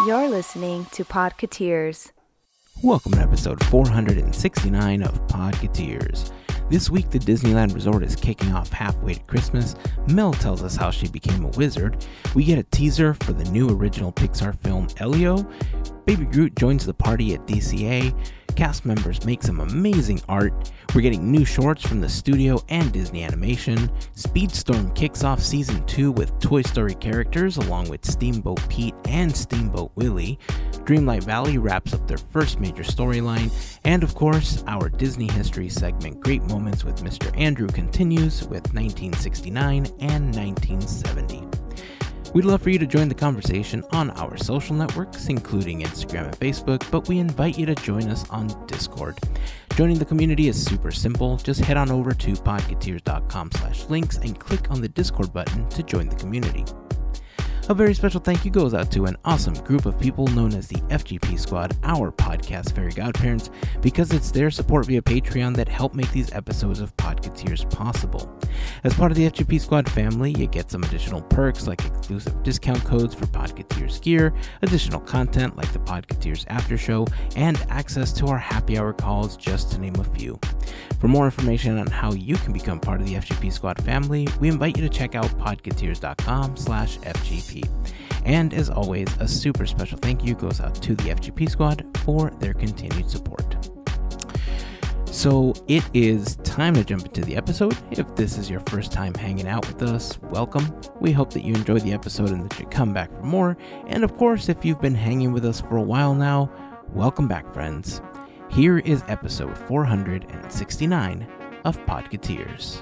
You're listening to Podketeers. Welcome to episode 469 of Podketeers. This week, the Disneyland Resort is kicking off halfway to Christmas. Mel tells us how she became a wizard. We get a teaser for the new original Pixar film, Elio. Baby Groot joins the party at DCA. Cast members make some amazing art. We're getting new shorts from the studio and Disney Animation. Speedstorm kicks off Season 2 with Toy Story characters along with Steamboat Pete and Steamboat Willie. Dreamlight Valley wraps up their first major storyline. And of course, our Disney History segment Great Moments with Mr. Andrew continues with 1969 and 1970. We'd love for you to join the conversation on our social networks, including Instagram and Facebook, but we invite you to join us on Discord. Joining the community is super simple. Just head on over to podketeers.com/links and click on the Discord button to join the community. A very special thank you goes out to an awesome group of people known as the FGP Squad, our podcast Fairy Godparents, because it's their support via Patreon that help make these episodes of Podketeers possible. As part of the FGP Squad family, you get some additional perks like exclusive discount codes for Podketeers gear, additional content like the Podketeers After Show, and access to our happy hour calls, just to name a few. For more information on how you can become part of the FGP Squad family, we invite you to check out podketeers.com/FGP. And as always, a super special thank you goes out to the FGP Squad for their continued support. So it is time to jump into the episode. If this is your first time hanging out with us, welcome. We hope that you enjoy the episode and that you come back for more. And of course, if you've been hanging with us for a while now, welcome back, friends. Here is episode 469 of Podketeers.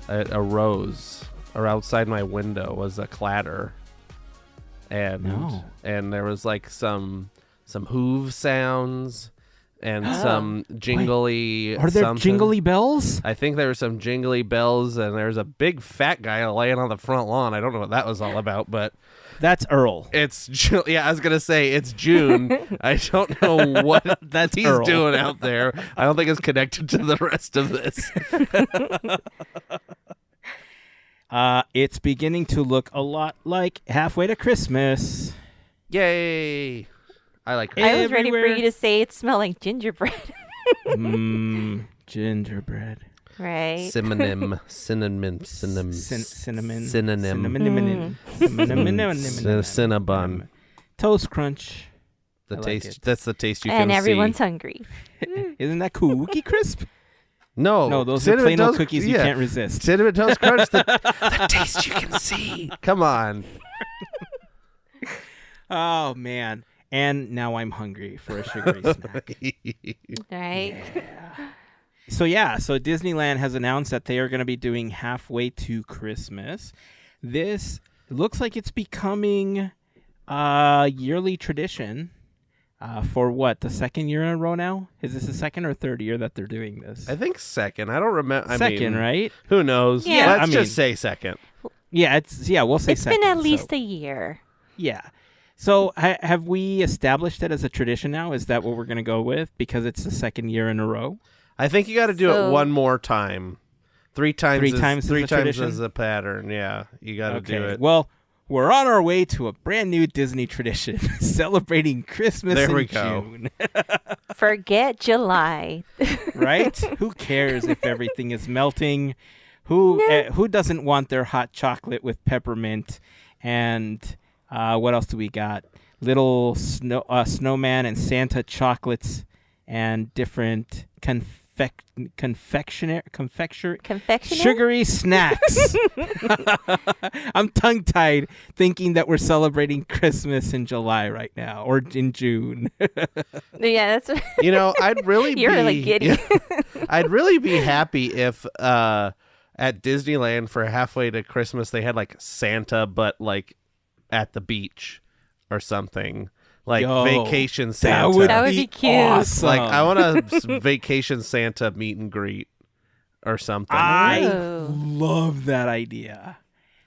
A rose or outside my window was a clatter, and there was like some hoof sounds and some jingly. Are there something. jingly bells? I think there were some jingly bells, and there's a big fat guy laying on the front lawn. I don't know what that was all about, but That's Earl. it's I was gonna say it's June. I don't know what he's Earl. doing out there. I don't think it's connected to the rest of this. It's beginning to look a lot like halfway to Christmas. Yay! I like. I was ready for Everywhere. you to say it smelled like gingerbread. Gingerbread. Right. Synonym. Cinnamon. Cinnabon. Toast crunch. The I like taste. it. That's the taste you can And everyone's see. hungry. Isn't that Cookie Crisp? No, No, those are Cinnamon plain old Toast- cookies you yeah. can't resist. Cinnamon Toast Crunch. The taste you can see. Come on. Oh, man. And now I'm hungry for a sugary snack. Right. So Disneyland has announced that they are going to be doing halfway to Christmas. This looks like it's becoming a yearly tradition for what, the second year in a row now? Is this the second or third year that they're doing this? I think second. I don't remember. Second, right? Who knows? Yeah. Let's just say second. Yeah, we'll say It's second. been at least so, a year. yeah. So have we established it as a tradition now? Is that what we're going to go with because it's the second year in a row? I think you got to do it one more time. Three times is a tradition? as a pattern. Yeah, you got to do it. Well, we're on our way to a brand new Disney tradition, celebrating Christmas There we in go. June. Forget July. Right? Who cares if everything is melting? Who doesn't want their hot chocolate with peppermint? And what else do we got? Little snowman and Santa chocolates and different confectionery sugary snacks. I'm tongue-tied thinking that we're celebrating Christmas in July right now or in June. Yeah, that's. I'd really You're really giddy. I'd really be happy if at Disneyland for halfway to Christmas they had like Santa, but like at the beach or something. like vacation That Santa. would, That would be cute. Awesome. Like I want a vacation Santa meet and greet or something. I Ooh. love that idea.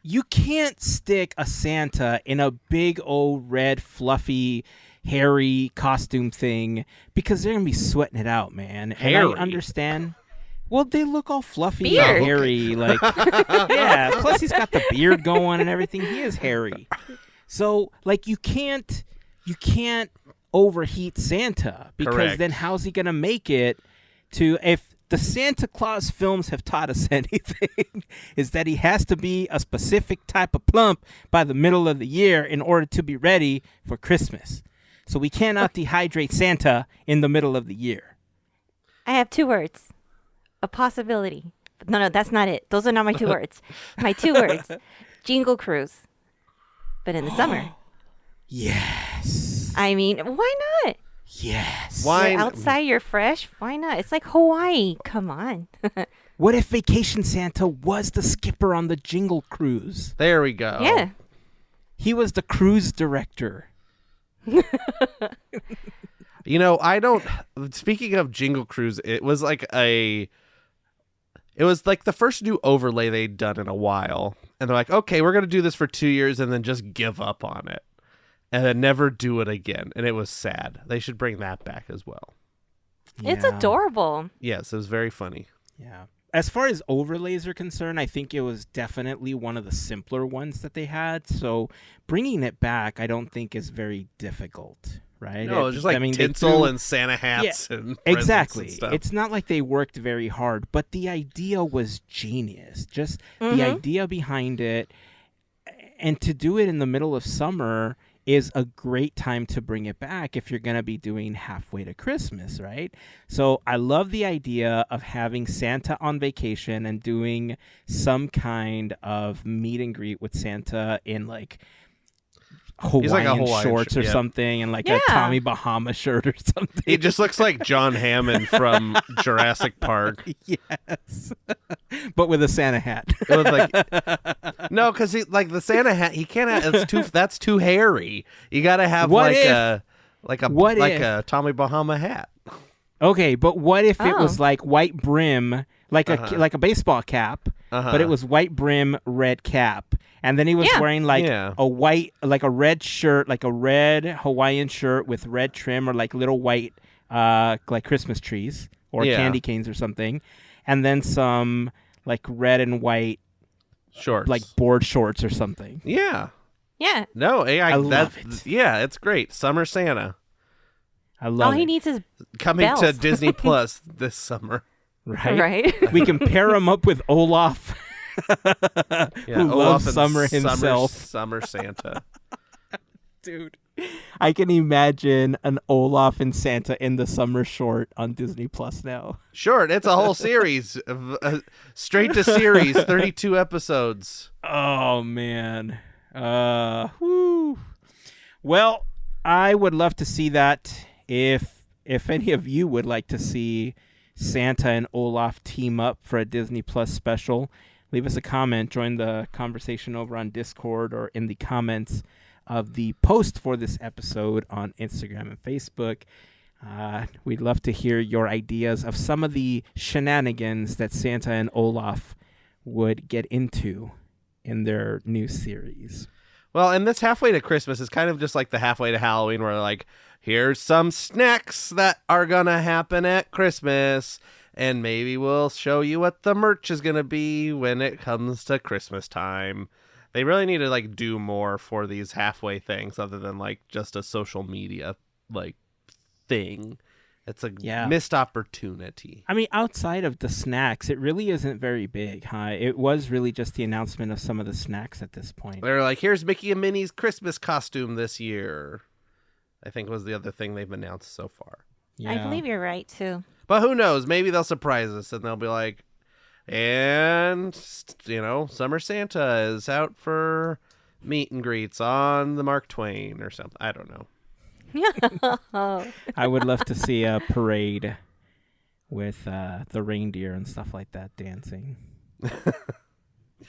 You can't stick a Santa in a big old red fluffy hairy costume thing because they're gonna be sweating it out, man. And Hairy? I understand. Well, they look all fluffy Beard. and hairy, like yeah. Plus, he's got the beard going and everything. He is hairy, so like you can't overheat Santa because Correct. then how's he gonna make it to if the Santa Claus films have taught us anything is that he has to be a specific type of plump by the middle of the year in order to be ready for Christmas. So we cannot dehydrate Santa in the middle of the year. I have 2 words. A possibility. No, that's not it. Those are not my 2 words. My 2 words. Jingle cruise. But in the summer. Yes. I mean, why not? Yes. Why? You're outside, you're fresh. Why not? It's like Hawaii. Come on. What if Vacation Santa was the skipper on the Jingle Cruise? There we go. Yeah. He was the cruise director. You know, I don't. Speaking of Jingle Cruise, it was like the first new overlay they'd done in a while, and they're like, okay, we're gonna do this for 2 years and then just give up on it, and then never do it again. And it was sad. They should bring that back as well. It's Yeah. adorable. Yes, it was very funny. Yeah. As far as overlays are concerned, I think it was definitely one of the simpler ones that they had. So bringing it back, I don't think is very difficult, right? No, just like they tinsel threw- and Santa hats and presents Exactly. and stuff. It's not like they worked very hard, but the idea was genius. Just the Mhm. idea behind it, and to do it in the middle of summer is a great time to bring it back if you're going to be doing halfway to Christmas, right? So I love the idea of having Santa on vacation and doing some kind of meet and greet with Santa in like He's like a Hawaiian Hawaiian shorts or yeah. something and like Yeah. a Tommy Bahama shirt or something. He just looks like John Hammond from Jurassic Park. Yes. But with a Santa hat. It was like no, because he like the Santa hat. He can't. That's too hairy. You got to have What like if- a Tommy Bahama hat. Okay, but what if it was Oh. like white brim, like a baseball cap, but it was white brim, red cap, and then he was Yeah. wearing like Yeah. a red shirt, like a red Hawaiian shirt with red trim or like little white like Christmas trees or Yeah. candy canes or something, and then some like red and white Shorts. like board shorts or something. yeah. Yeah. No, I love it. Yeah, it's great. Summer Santa I love All he it. needs is coming to Bells. Disney Plus this summer. Right? right. We can pair him up with Olaf, Yeah, who Olaf loves and summer himself. Summer Santa. Dude, I can imagine an Olaf and Santa in the summer short on Disney Plus now. Short. It's a whole series, straight to series, 32 episodes. Oh man. Whew. Well, I would love to see that. If any of you would like to see Santa and Olaf team up for a Disney Plus special, leave us a comment. Join the conversation over on Discord or in the comments of the post for this episode on Instagram and Facebook. We'd love to hear your ideas of some of the shenanigans that Santa and Olaf would get into in their new series. Well, and this halfway to Christmas is kind of just like the halfway to Halloween, where like, here's some snacks that are gonna happen at Christmas, and maybe we'll show you what the merch is gonna be when it comes to Christmas time. They really need to like do more for these halfway things, other than like just a social media like thing. It's a missed opportunity. I mean, outside of the snacks, it really isn't very big, huh? It was really just the announcement of some of the snacks at this point. They're like, here's Mickey and Minnie's Christmas costume this year, I think was the other thing they've announced so far. Yeah. I believe you're right too. But who knows? Maybe they'll surprise us and they'll be like, and, you know, Summer Santa is out for meet and greets on the Mark Twain or something. I don't know. I would love to see a parade with the reindeer and stuff like that dancing.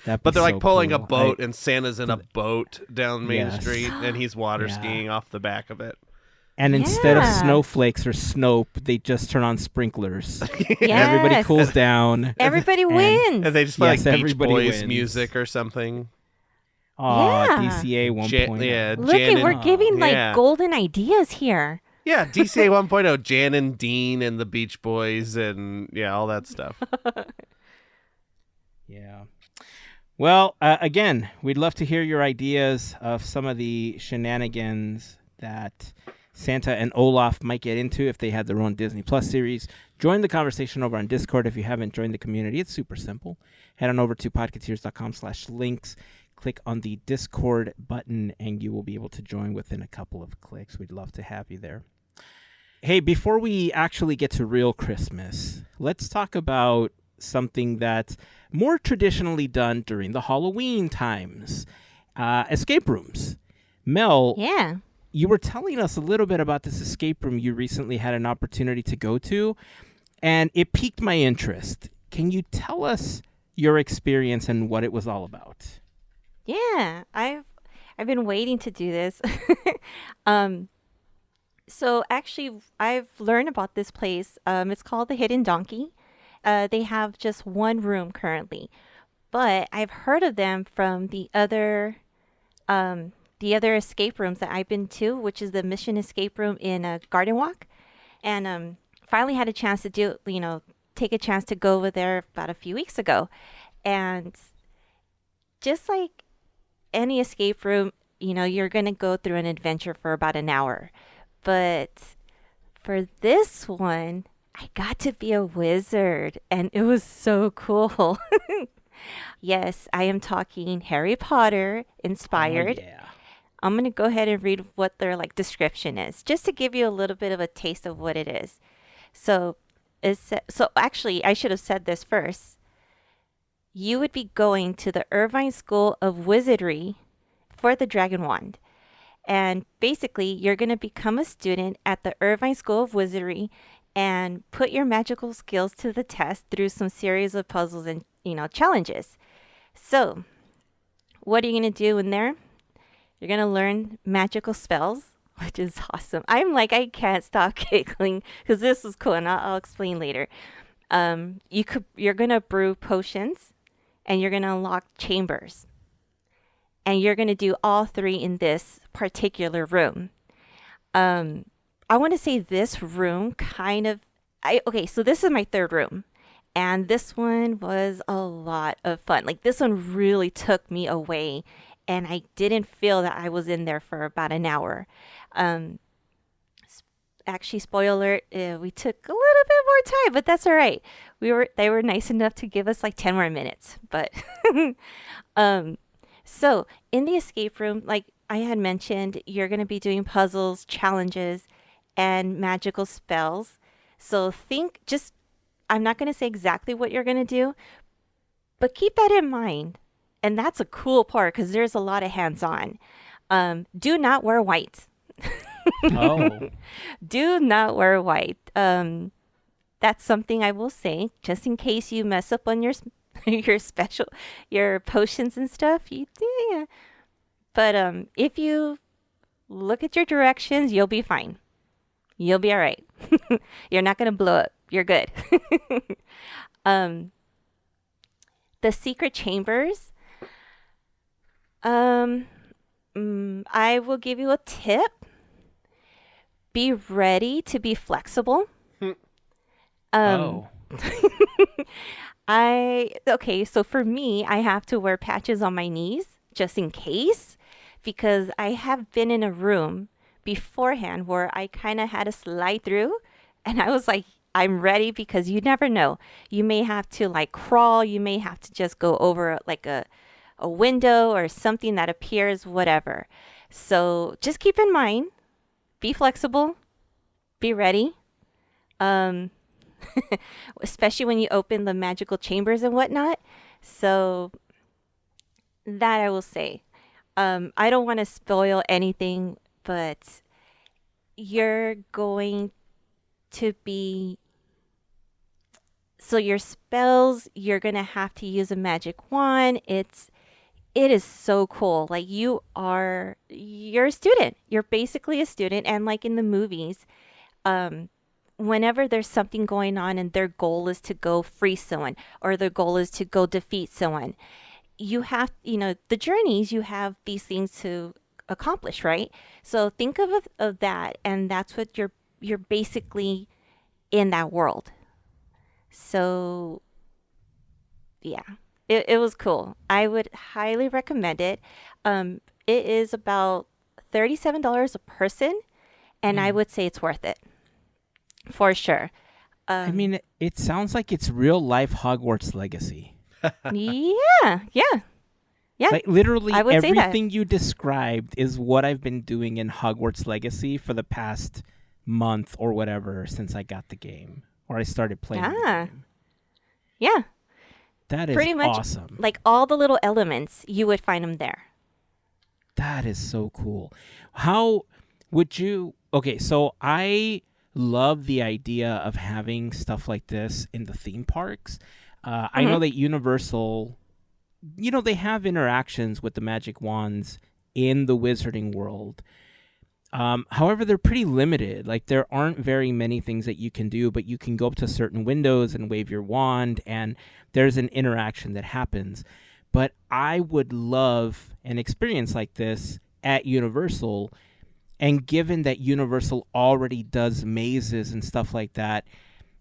But they're like pulling a boat and and Santa's in a boat down Main Yes. Street and he's water Yeah. skiing off the back of it. And instead of Yeah. snowflakes or Snope, they just turn on sprinklers. Yes. Everybody cools down. Everybody And- wins. And they just play Yes, like Beach everybody Boys wins. music or something. Aw, Yeah. DCA 1.0. Yeah, Look Jan at, we're and, giving like yeah. golden ideas here. Yeah, DCA 1.0, Jan and Dean and the Beach Boys and all that stuff. Yeah. Well, again, we'd love to hear your ideas of some of the shenanigans that Santa and Olaf might get into if they had their own Disney Plus series. Join the conversation over on Discord if you haven't joined the community. It's super simple. Head on over to podketeers.com/links. Click on the Discord button, and you will be able to join within a couple of clicks. We'd love to have you there. Hey, before we actually get to real Christmas, let's talk about something that's more traditionally done during the Halloween times. Escape rooms. Mel, Yeah. you were telling us a little bit about this escape room you recently had an opportunity to go to, and it piqued my interest. Can you tell us your experience and what it was all about? Yeah, I've been waiting to do this. So actually, I've learned about this place. It's called the Hidden Donkey. They have just one room currently, but I've heard of them from the other escape rooms that I've been to, which is the Mission Escape Room in Garden Walk, and finally had a chance to take a chance to go over there about a few weeks ago, and just like any escape room, you're gonna go through an adventure for about an hour. But for this one, I got to be a wizard, and it was so cool. Yes, I am talking Harry Potter inspired. Oh, yeah. I'm going to go ahead and read what their description is, just to give you a little bit of a taste of what it is. So actually, I should have said this first. You would be going to the Irvine School of Wizardry for the Dragon Wand. And basically, you're going to become a student at the Irvine School of Wizardry and put your magical skills to the test through some series of puzzles and, challenges. So, what are you going to do in there? You're going to learn magical spells, which is awesome. I can't stop giggling because this is cool, and I'll explain later. You're going to brew potions, and you're going to unlock chambers. And you're going to do all three in this particular room. I want to say this room so this is my third room. And this one was a lot of fun. This one really took me away. And I didn't feel that I was in there for about an hour. Actually, spoiler alert, we took a little bit more time, but that's all right. They were nice enough to give us 10 more minutes. But so in the escape room, like I had mentioned, you're going to be doing puzzles, challenges, and magical spells. So I'm not going to say exactly what you're going to do, but keep that in mind. And that's a cool part because there's a lot of hands-on. Do not wear white. Oh. Do not wear white. That's something I will say, just in case you mess up on your potions and stuff. But if you look at your directions, you'll be fine. You'll be all right. You're not gonna blow up. You're good. The secret chambers. I will give you a tip. Be ready to be flexible. Oh. So for me, I have to wear patches on my knees just in case, because I have been in a room beforehand where I kind of had to slide through, and I was like, I'm ready, because you never know. You may have to crawl, you may have to just go over a window or something that appears, whatever. So just keep in mind, be flexible, be ready. Especially when you open the magical chambers and whatnot. So that I will say. I don't want to spoil anything, but you're going to be... So your spells, you're going to have to use a magic wand. It is so cool. Like you're a student. You're basically a student, and like in the movies, whenever there's something going on and their goal is to go free someone or their goal is to go defeat someone, you have, the journeys, you have these things to accomplish, right? So think of that, and that's what you're basically in that world. So yeah, it was cool. I would highly recommend it. It is about $37 a person, and I would say it's worth it for sure. I mean, it sounds like it's real life Hogwarts Legacy. Yeah. Like literally I would say that. everything you described is what I've been doing in Hogwarts Legacy for the past month or whatever since I got the game or I started playing the game. Yeah. That is pretty much awesome. Like all the little elements, you would find them there. That is so cool. How would you... Okay, so I love the idea of having stuff like this in the theme parks. I know that Universal, they have interactions with the magic wands in the wizarding world. However, they're pretty limited. Like, there aren't very many things that you can do, but you can go up to certain windows and wave your wand, and there's an interaction that happens. But I would love an experience like this at Universal, and given that Universal already does mazes and stuff like that,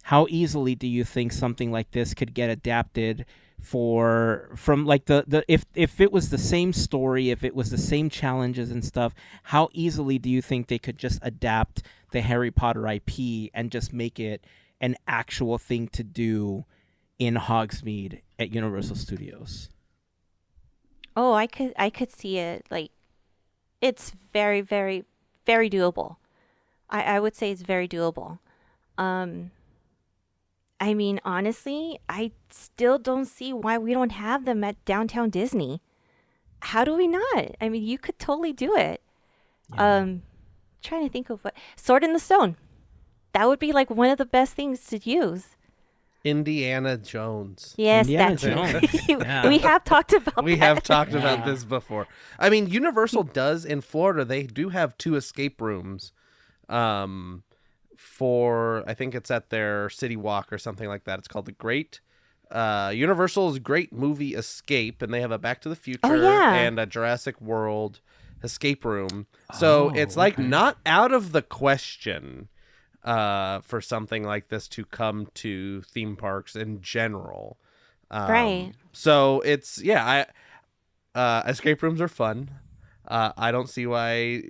how easily do you think something like this could get adapted from like if it was the same story, if it was the same challenges and stuff, how easily do you think they could just adapt the Harry Potter IP and just make it an actual thing to do in Hogsmeade at Universal Studios? Oh, I could see it. Like, it's very, very, very doable. I would say it's very doable. I mean, honestly, I still don't see why we don't have them at Downtown Disney. How do we not? I mean, you could totally do it. Yeah. Trying to think of what... Sword in the Stone. That would be like one of the best things to use. Indiana Jones. Yes, Indiana that's Jones. Yeah. We have talked about We that. have talked about this before. I mean, Universal does in Florida. They do have 2 escape rooms. For I think it's at their City Walk or something like that. It's called the Great Universal's Great Movie Escape, and they have a Back to the Future and a Jurassic World escape room. So it's like not out of the question for something like this to come to theme parks in general. Right. So it's escape rooms are fun. I don't see why,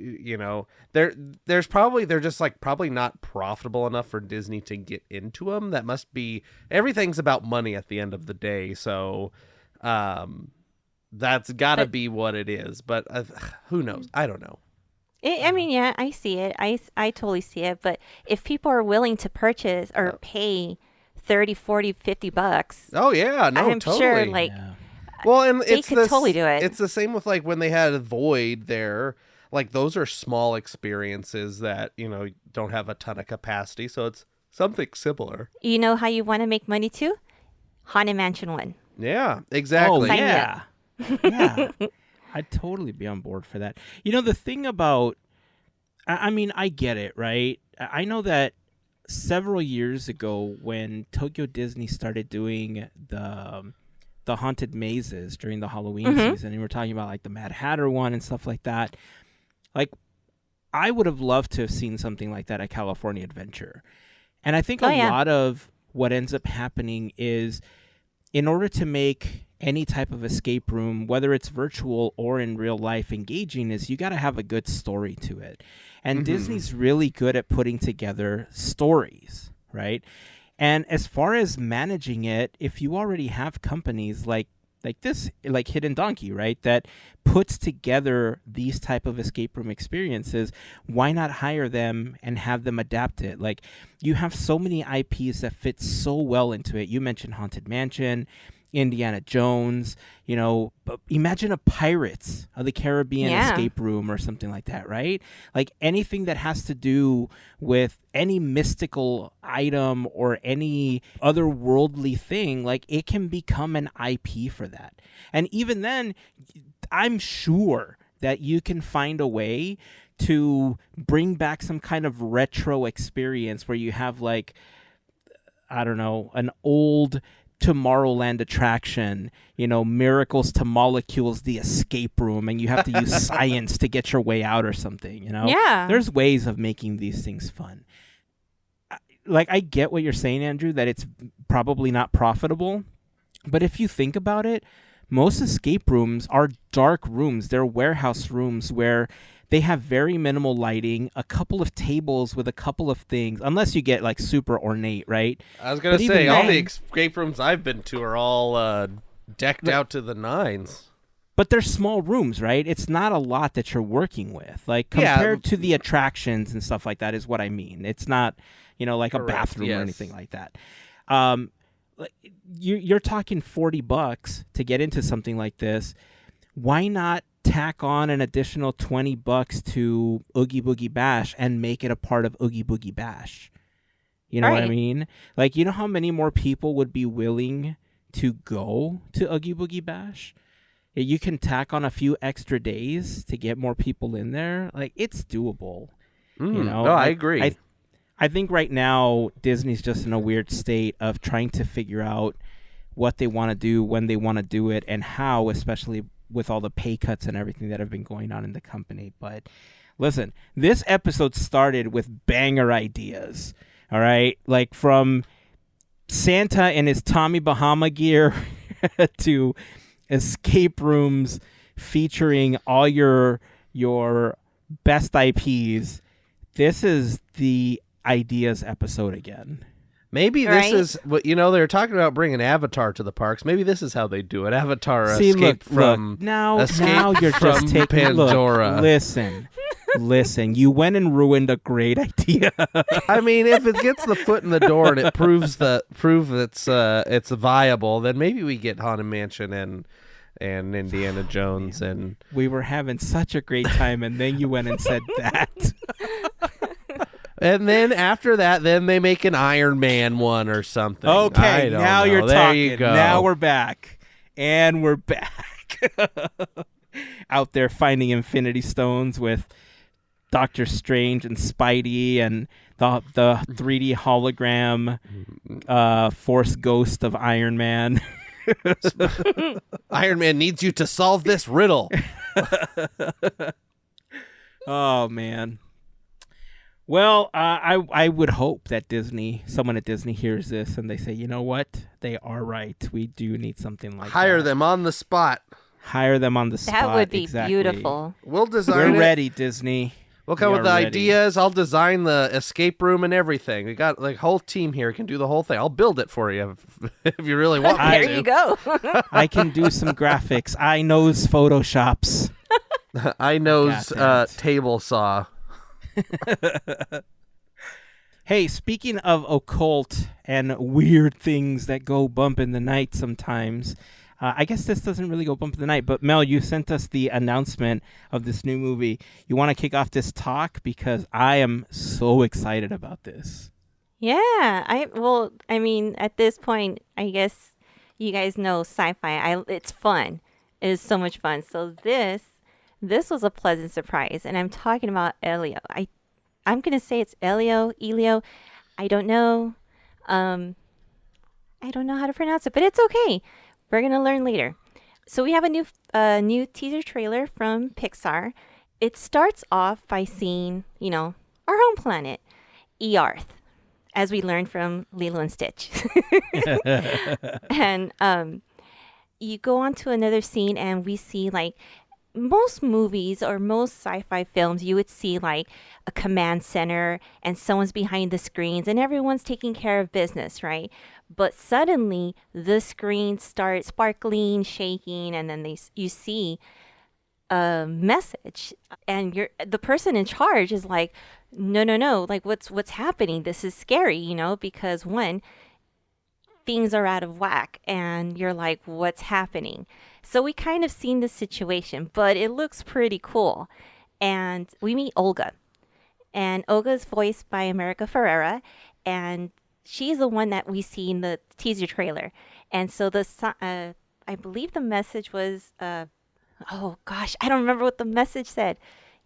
they're just like probably not profitable enough for Disney to get into them. That must be, everything's about money at the end of the day. So, that's gotta be what it is, but who knows? I don't know. I mean, yeah, I see it. I totally see it. But if people are willing to purchase or pay $30, $40, $50, oh yeah, no, I'm totally. sure like, well, and they could totally do it. It's the same with like when they had Void there. Like those are small experiences that, don't have a ton of capacity. So it's something similar. You know how you want to make money too? Haunted Mansion 1. Yeah, exactly. Oh, yeah. Yeah. I'd totally be on board for that. The thing about, I mean, I get it, right? I know that several years ago when Tokyo Disney started doing the haunted mazes during the Halloween season, and we're talking about like the Mad Hatter one and stuff like that. Like, I would have loved to have seen something like that at California Adventure. And I think a lot of what ends up happening is, in order to make any type of escape room, whether it's virtual or in real life, engaging, is you got to have a good story to it. And Disney's really good at putting together stories, right? And as far as managing it, if you already have companies like this, like Hidden Donkey, right, that puts together these type of escape room experiences, why not hire them and have them adapt it? Like, you have so many IPs that fit so well into it. You mentioned Haunted Mansion, Indiana Jones, imagine a Pirates of the Caribbean escape room or something like that, right? Like anything that has to do with any mystical item or any otherworldly thing, like it can become an IP for that. And even then, I'm sure that you can find a way to bring back some kind of retro experience where you have like, I don't know, an old Tomorrowland attraction, Miracles to Molecules, the escape room, and you have to use science to get your way out or something, Yeah. There's ways of making these things fun. Like, I get what you're saying, Andrew, that it's probably not profitable, but if you think about it, most escape rooms are dark rooms. They're warehouse rooms where they have very minimal lighting, a couple of tables with a couple of things, unless you get like super ornate, right? I was going to say, all the escape rooms I've been to are all decked out to the nines. But they're small rooms, right? It's not a lot that you're working with. Like, compared to the attractions and stuff like that is what I mean. It's not, like a bathroom or anything like that. You're talking $40 to get into something like this. Why not tack on an additional $20 to Oogie Boogie Bash and make it a part of Oogie Boogie Bash? You know what I mean? Like, how many more people would be willing to go to Oogie Boogie Bash? You can tack on a few extra days to get more people in there. Like, it's doable. No, I agree. I think right now Disney's just in a weird state of trying to figure out what they want to do, when they want to do it, and how, especially with all the pay cuts and everything that have been going on in the company. But listen, this episode started with banger ideas, all right? Like, from Santa in his Tommy Bahama gear to escape rooms featuring all your best IPs. This is the ideas episode again. Maybe this is what they were talking about, bringing Avatar to the parks. Maybe this is how they do it. Avatar escape from now you're just taking Pandora. Listen, you went and ruined a great idea. I mean, if it gets the foot in the door and it proves it's viable, then maybe we get Haunted Mansion and Indiana Jones. And we were having such a great time, and then you went and said that. And then after that, then they make an Iron Man one or something. Okay, now you're talking. There you go. Now we're back. And we're back. Out there finding Infinity Stones with Doctor Strange and Spidey and the 3D hologram Force Ghost of Iron Man. Iron Man needs you to solve this riddle. Oh, man. Well, I would hope that someone at Disney hears this and they say, you know what? They are right. We do need something like that. Hire them on the spot. Hire them on the spot. That would be beautiful. We'll design We're ready, Disney. We'll come with the ideas. I'll design the escape room and everything. We got like a whole team here can do the whole thing. I'll build it for you if you really want me to. There you go. I can do some graphics. I knows Photoshops. I knows table saw. Hey, speaking of occult and weird things that go bump in the night sometimes, I guess this doesn't really go bump in the night, but Mel, you sent us the announcement of this new movie. You want to kick off this talk? Because I am so excited about this. Yeah, I mean, at this point, I guess you guys know sci-fi. It's fun. It is so much fun. So this was a pleasant surprise, and I'm talking about Elio. I'm gonna say it's Elio. I don't know. I don't know how to pronounce it, but it's okay. We're gonna learn later. So we have a new teaser trailer from Pixar. It starts off by seeing, our home planet, Earth, as we learned from Lilo and Stitch. And you go on to another scene, and we see like most movies or most sci-fi films, you would see like a command center and someone's behind the screens and everyone's taking care of business, right? But suddenly the screens start sparkling, shaking, and then you see a message, and the person in charge is like, no, like what's happening? This is scary, because one, things are out of whack, and you're like, what's happening? So we kind of seen the situation, but it looks pretty cool. And we meet Olga, and Olga is voiced by America Ferrera, and she's the one that we see in the teaser trailer. And so I believe the message was, oh gosh, I don't remember what the message said.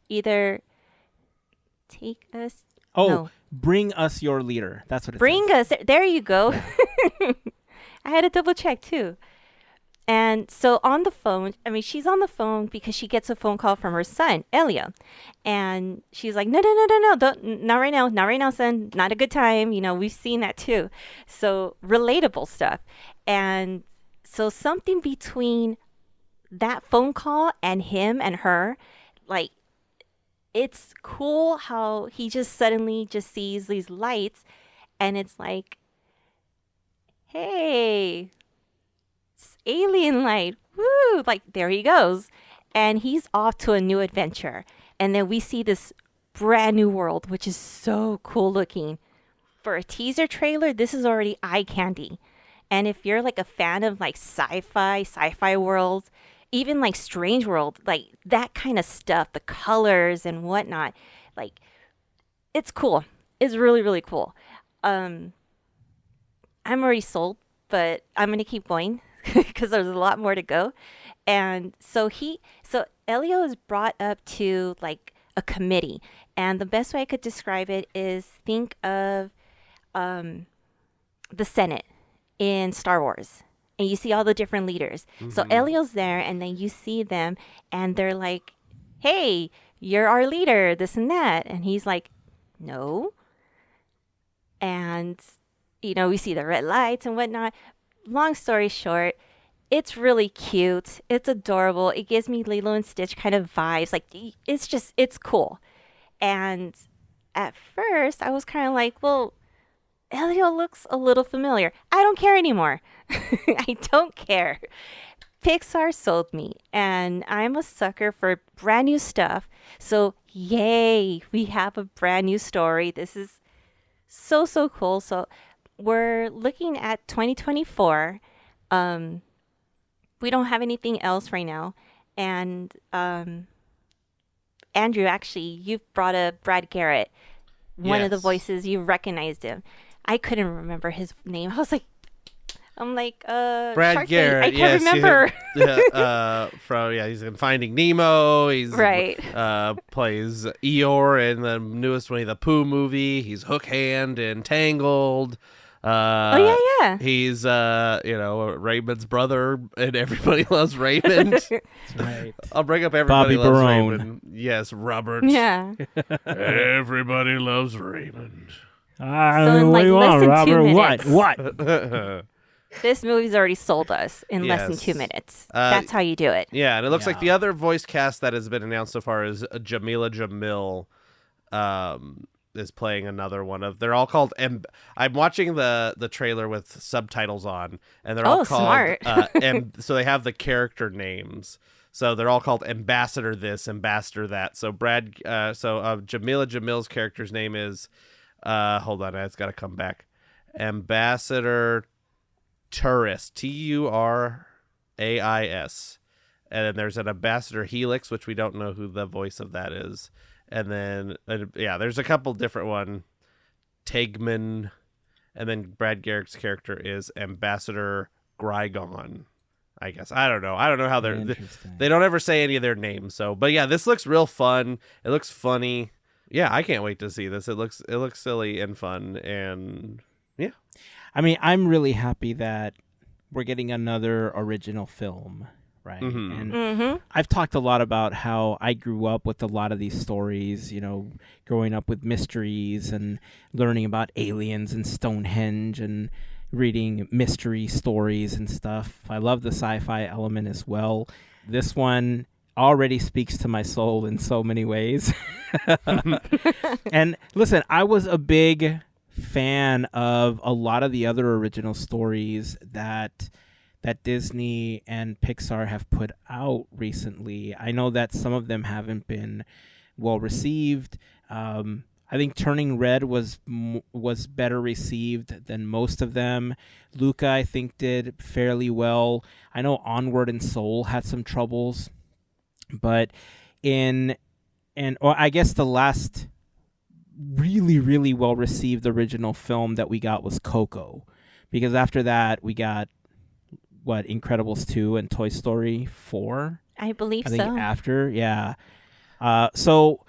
Either take us. Oh, no. Bring us your leader. That's what it Bring says. us. There you go. I had to double check too. And so on the phone, I mean, she's on the phone because she gets a phone call from her son, Elio. And she's like, no, not right now, son. Not a good time. You know, we've seen that too. So relatable stuff. And so something between that phone call and him and her, like, it's cool how he just suddenly just sees these lights and it's like, hey, it's alien light. Woo! Like, there he goes. And he's off to a new adventure. And then we see this brand new world, which is so cool looking. For a teaser trailer, this is already eye candy. And if you're like a fan of like sci-fi worlds, even like Strange World, like that kind of stuff, the colors and whatnot, like it's cool. It's really, really cool. I'm already sold, but I'm going to keep going because there's a lot more to go. And so Elio is brought up to like a committee. And the best way I could describe it is think of the Senate in Star Wars. And you see all the different leaders. Mm-hmm. So Elio's there, and then you see them, and they're like, hey, you're our leader, this and that. And he's like, no. And, you know, we see the red lights and whatnot. Long story short, it's really cute. It's adorable. It gives me Lilo and Stitch kind of vibes. Like, it's cool. And at first, I was kind of like, well, Elio looks a little familiar. I don't care anymore. I don't care. Pixar sold me, and I'm a sucker for brand new stuff. So, yay, we have a brand new story. This is so, so cool. So, we're looking at 2024. We don't have anything else right now. And Andrew, actually, you've brought up Brad Garrett. One of the voices, you recognized him. I couldn't remember his name. Brad Shark Garrett. I can't remember. He's in Finding Nemo. He's right. Plays Eeyore in the newest Winnie the Pooh movie. He's Hook Hand in Tangled. Yeah. He's Raymond's brother, and Everybody Loves Raymond. That's right. I'll bring up Everybody Bobby Loves Barone. Raymond. Yes, Robert. Yeah. Everybody loves Raymond. What in, like, do you less want, than Robert? 2 What? This movie's already sold us in less than 2 minutes. That's how you do it. Yeah, and it looks like the other voice cast that has been announced so far is Jamila Jamil. Is playing another one of. They're all called. I'm watching the trailer with subtitles on, and they're all called. Smart. So they have the character names. So they're all called Ambassador this, Ambassador that. So Jamila Jamil's character's name is. Hold on, it's got to come back. Ambassador Turris, Turais, and then there's an Ambassador Helix, which we don't know who the voice of that is. And then, there's a couple different one. Tegman, and then Brad Garrett's character is Ambassador Grygon. I guess I don't know how they don't ever say any of their names. So, but yeah, this looks real fun. It looks funny. Yeah, I can't wait to see this. It looks silly and fun, and yeah. I mean, I'm really happy that we're getting another original film, right? Mm-hmm. And I've talked a lot about how I grew up with a lot of these stories, growing up with mysteries and learning about aliens and Stonehenge and reading mystery stories and stuff. I love the sci-fi element as well. This one already speaks to my soul in so many ways. And listen, I was a big fan of a lot of the other original stories that Disney and Pixar have put out recently. I know that some of them haven't been well received. I think Turning Red was better received than most of them. Luca, I think, did fairly well. I know Onward and Soul had some troubles, but I guess the last really, really well received original film that we got was Coco, because after that we got Incredibles 2 and Toy Story 4. I believe I think so. after, yeah. So,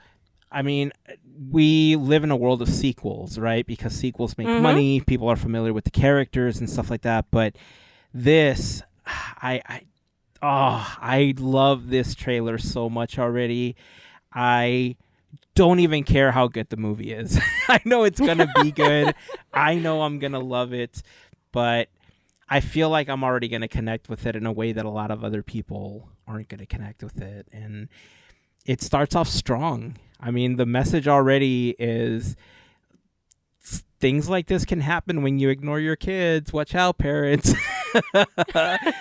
I mean, we live in a world of sequels, right? Because sequels make money. People are familiar with the characters and stuff like that. But this, I love this trailer so much already. I don't even care how good the movie is. I know it's going to be good. I know I'm going to love it. But I feel like I'm already going to connect with it in a way that a lot of other people aren't going to connect with it. And it starts off strong. I mean, the message already is things like this can happen when you ignore your kids. Watch out, parents.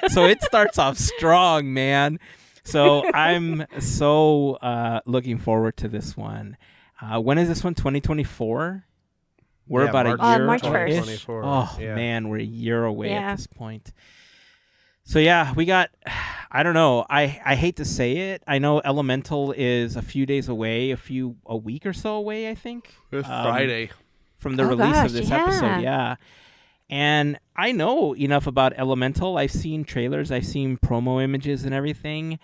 So it starts off strong, man. So I'm so looking forward to this one. When is this one? 2024? We're about a year March away. 1st. Oh, man, we're a year away at this point. So, yeah, we got, I don't know. I hate to say it. I know Elemental is a few days away, a week or so away, I think. It's Friday. From the release of this episode, yeah. And I know enough about Elemental. I've seen trailers, I've seen promo images and everything.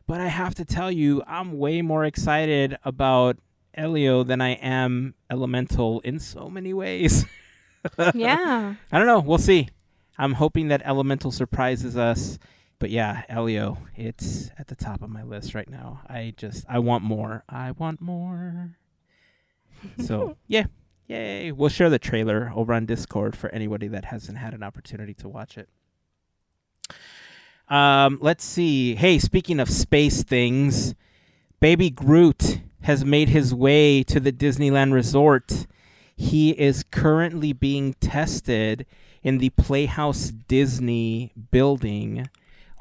But I have to tell you, I'm way more excited about Elio than I am Elemental in so many ways. Yeah. I don't know. We'll see. I'm hoping that Elemental surprises us. But yeah, Elio, it's at the top of my list right now. I want more. I want more. So, yeah. Yay. We'll share the trailer over on Discord for anybody that hasn't had an opportunity to watch it. Let's see. Hey, speaking of space things, Baby Groot has made his way to the Disneyland Resort. He is currently being tested in the Playhouse Disney building.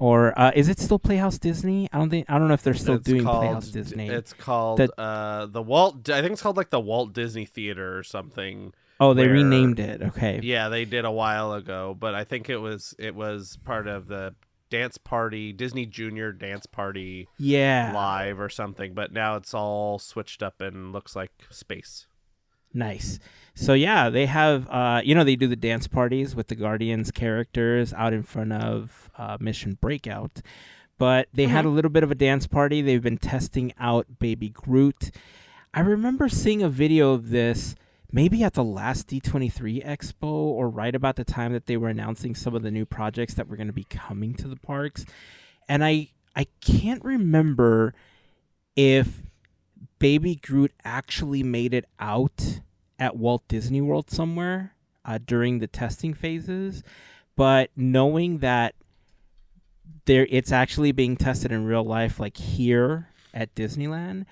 Or is it still Playhouse Disney? I don't know if they're still doing Playhouse Disney. It's called the Walt. I think it's called like the Walt Disney Theater or something. Oh, they renamed it. Okay. Yeah, they did a while ago, but I think it was part of the dance party, Disney Junior Dance Party. Yeah. Live or something, but now it's all switched up and looks like space. Nice. So yeah, they have they do the dance parties with the Guardians characters out in front of Mission Breakout. But they had a little bit of a dance party. They've been testing out Baby Groot. I remember seeing a video of this maybe at the last D23 Expo or right about the time that they were announcing some of the new projects that were going to be coming to the parks. And I can't remember if Baby Groot actually made it out at Walt Disney World somewhere during the testing phases. But knowing that it's actually being tested in real life, like here at Disneyland,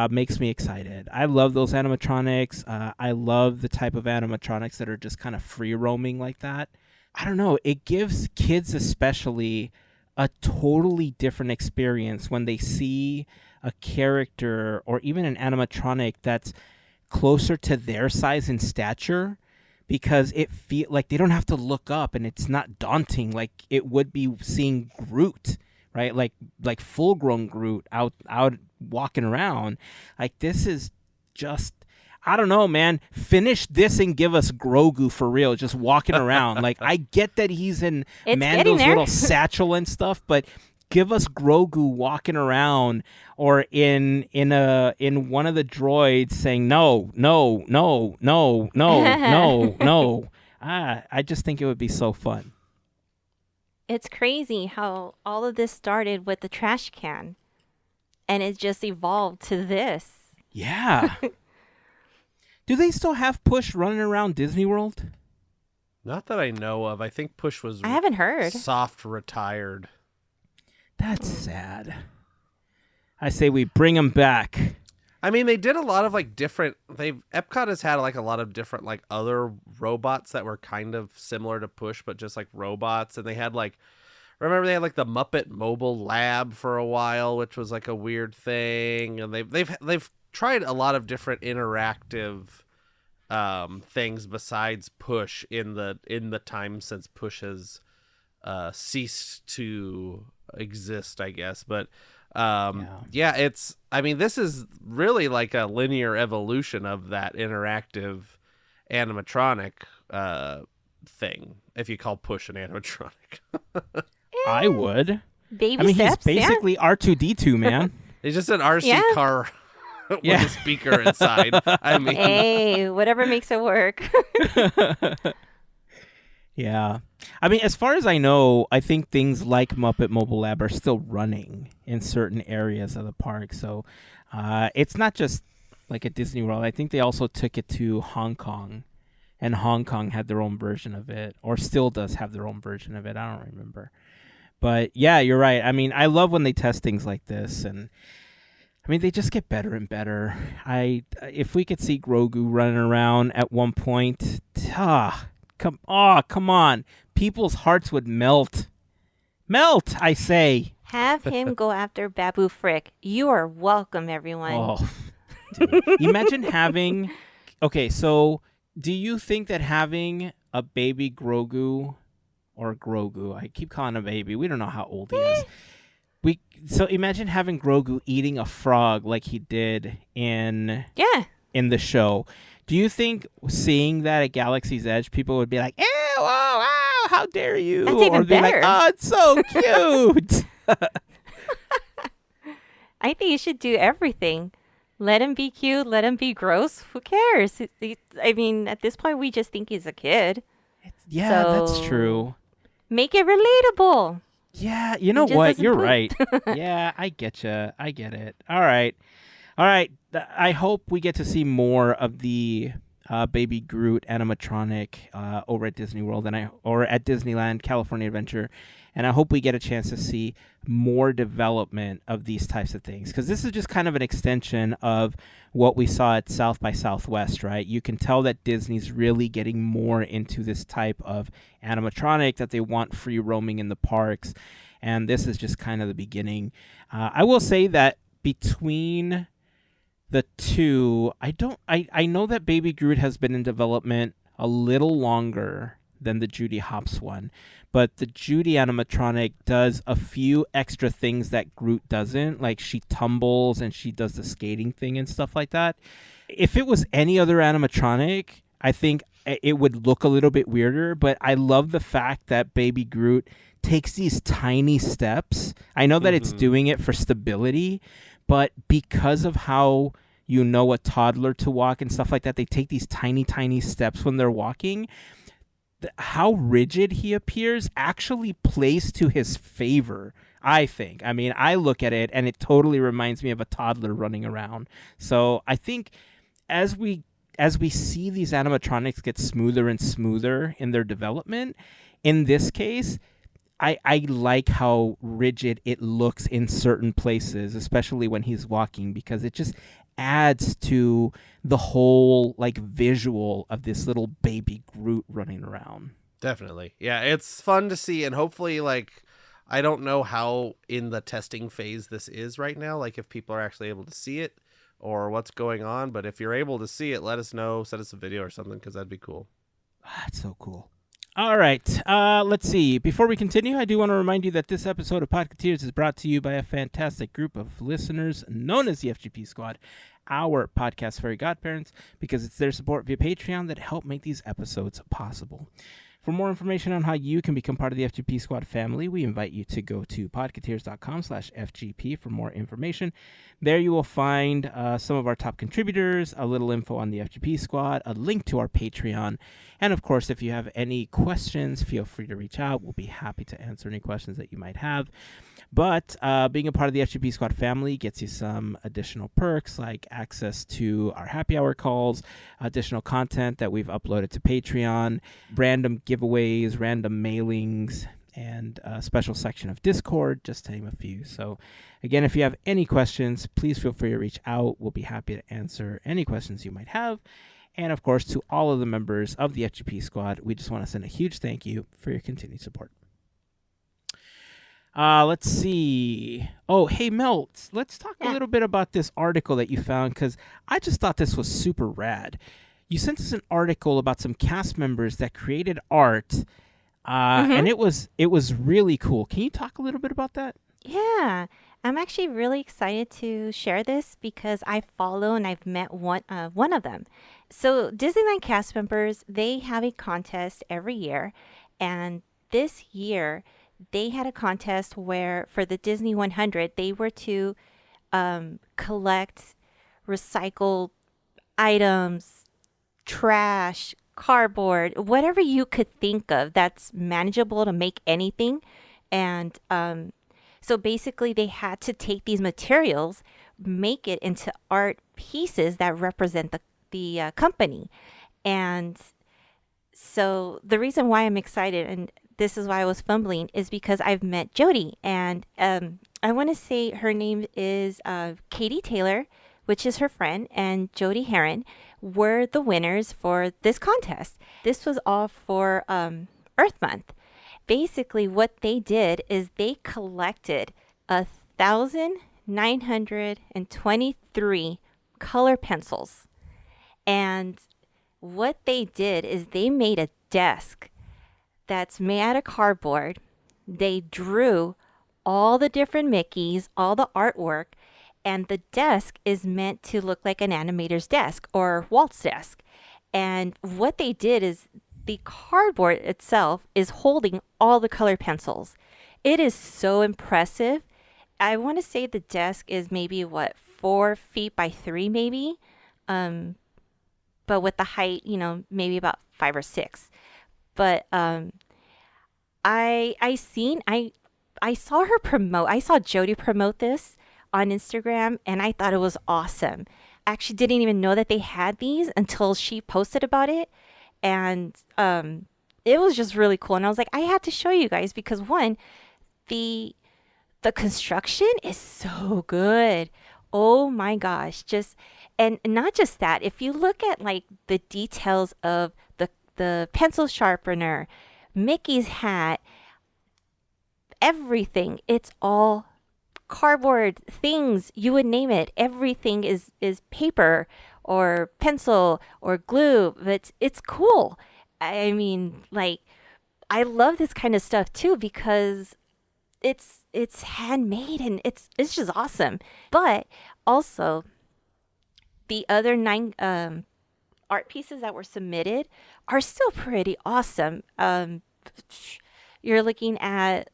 makes me excited. I love those animatronics. I love the type of animatronics that are just kind of free roaming like that. I don't know. It gives kids especially a totally different experience when they see a character or even an animatronic that's closer to their size and stature, because it feel like they don't have to look up and it's not daunting like it would be seeing Groot, right? Like full grown Groot out walking around. Like this is just, I don't know, man. Finish this and give us Grogu for real, just walking around. Like I get that he's in Mando's little satchel and stuff, but give us Grogu walking around, or in one of the droids saying no. I just think it would be so fun. It's crazy how all of this started with the trash can, and it just evolved to this. Yeah. Do they still have Push running around Disney World? Not that I know of. I think Push was. I haven't heard. Soft retired. That's sad. I say we bring them back. I mean, they did a lot of like different. Epcot has had like a lot of different like other robots that were kind of similar to Push, but just like robots. And they had like, remember they had like the Muppet Mobile Lab for a while, which was like a weird thing. And they've tried a lot of different interactive things besides Push in the time since Push has ceased to exist, I guess. But this is really like a linear evolution of that interactive animatronic thing, if you call Push an animatronic. I would. Baby I mean, he's steps, yeah. basically R2-D2, man. It's just an RC Yeah. car with Yeah. a speaker inside. I mean, Hey, whatever makes it work. Yeah. I mean, as far as I know, I think things like Muppet Mobile Lab are still running in certain areas of the park. So it's not just like at Disney World. I think they also took it to Hong Kong, and Hong Kong had their own version of it, or still does have their own version of it. I don't remember. But yeah, you're right. I mean, I love when they test things like this, and I mean, they just get better and better. If we could see Grogu running around at one point, come on. People's hearts would melt. Melt, I say. Have him go after Babu Frick. You are welcome, everyone. Oh, dude. Imagine having... Okay, so do you think that having a baby Grogu, or Grogu, I keep calling him baby. We don't know how old he is. So imagine having Grogu eating a frog like he did in the show. Do you think seeing that at Galaxy's Edge, people would be like, ew, oh, how dare you? That's even or be like, better. oh, it's so cute. I think you should do everything. Let him be cute. Let him be gross. Who cares? I mean, at this point, we just think he's a kid. Yeah, that's So- true. Make it relatable. Yeah, you know just what? doesn't You're poop. right. Yeah, I get you. I get it. All right. I hope we get to see more of the Baby Groot animatronic over at Disney World or at Disneyland California Adventure, and I hope we get a chance to see more development of these types of things, because this is just kind of an extension of what we saw at South by Southwest, right? You can tell that Disney's really getting more into this type of animatronic, that they want free roaming in the parks, and this is just kind of the beginning. I will say that between the two, I know that Baby Groot has been in development a little longer than the Judy Hopps one, but the Judy animatronic does a few extra things that Groot doesn't, like she tumbles and she does the skating thing and stuff like that. If it was any other animatronic, I think it would look a little bit weirder, but I love the fact that Baby Groot takes these tiny steps. I know that it's doing it for stability, but because of how a toddler to walk and stuff like that, they take these tiny steps when they're walking. How rigid he appears actually plays to his favor, I think. I mean, I look at it and it totally reminds me of a toddler running around. So I think as we see these animatronics get smoother and smoother in their development, in this case, I like how rigid it looks in certain places, especially when he's walking, because it just adds to the whole visual of this little baby Groot running around. definitely. Yeah, it's fun to see, and hopefully, I don't know how in the testing phase this is right now, if people are actually able to see it or what's going on, but if you're able to see it, let us know, send us a video or something, because that'd be cool. That's so cool. All right, let's see. Before we continue, I do want to remind you that this episode of Podketeers is brought to you by a fantastic group of listeners known as the FGP Squad, our podcast Fairy Godparents, because it's their support via Patreon that help make these episodes possible. For more information on how you can become part of the FGP Squad family, we invite you to go to podketeers.com/FGP for more information. There you will find some of our top contributors, a little info on the FGP Squad, a link to our Patreon, and of course, if you have any questions, feel free to reach out. We'll be happy to answer any questions that you might have. But being a part of the FGP Squad family gets you some additional perks, like access to our happy hour calls, additional content that we've uploaded to Patreon, random giveaways, random mailings, and a special section of Discord, just to name a few. So again, if you have any questions, please feel free to reach out. We'll be happy to answer any questions you might have. And of course, to all of the members of the FGP Squad, we just want to send a huge thank you for your continued support. Let's see. Oh, hey, Mel, let's talk a little bit about this article that you found, because I just thought this was super rad. You sent us an article about some cast members that created art, and it was really cool. Can you talk a little bit about that? Yeah, I'm actually really excited to share this because I follow and I've met one of them. So Disneyland cast members, they have a contest every year, and this year they had a contest where for the Disney 100, they were to collect recycled items, trash, cardboard, whatever you could think of that's manageable to make anything. And so basically, they had to take these materials, make it into art pieces that represent the company. And so the reason why I'm excited, and this is why I was fumbling, is because I've met Jody, and I want to say her name is Katie Taylor, which is her friend, and Jody Heron were the winners for this contest. This was all for Earth Month. Basically, what they did is they collected 1,923 color pencils. And what they did is they made a desk that's made out of cardboard. They drew all the different Mickeys, all the artwork, and the desk is meant to look like an animator's desk or Walt's desk. And what they did is the cardboard itself is holding all the color pencils. It is so impressive. I want to say the desk is maybe 4 feet by 3 maybe, but with the height, maybe about 5 or 6. But I saw her promote. I saw Jody promote this on Instagram, and I thought it was awesome. I actually didn't even know that they had these until she posted about it. And it was just really cool. And I was like, I had to show you guys because one, the construction is so good. Oh my gosh. And not just that, if you look at like the details of the pencil sharpener, Mickey's hat, everything, it's all cardboard things, you would name it. Everything is paper or pencil or glue, but it's cool. I mean, like, I love this kind of stuff too because it's handmade and it's just awesome. But also, the other 9 art pieces that were submitted are still pretty awesome. You're looking at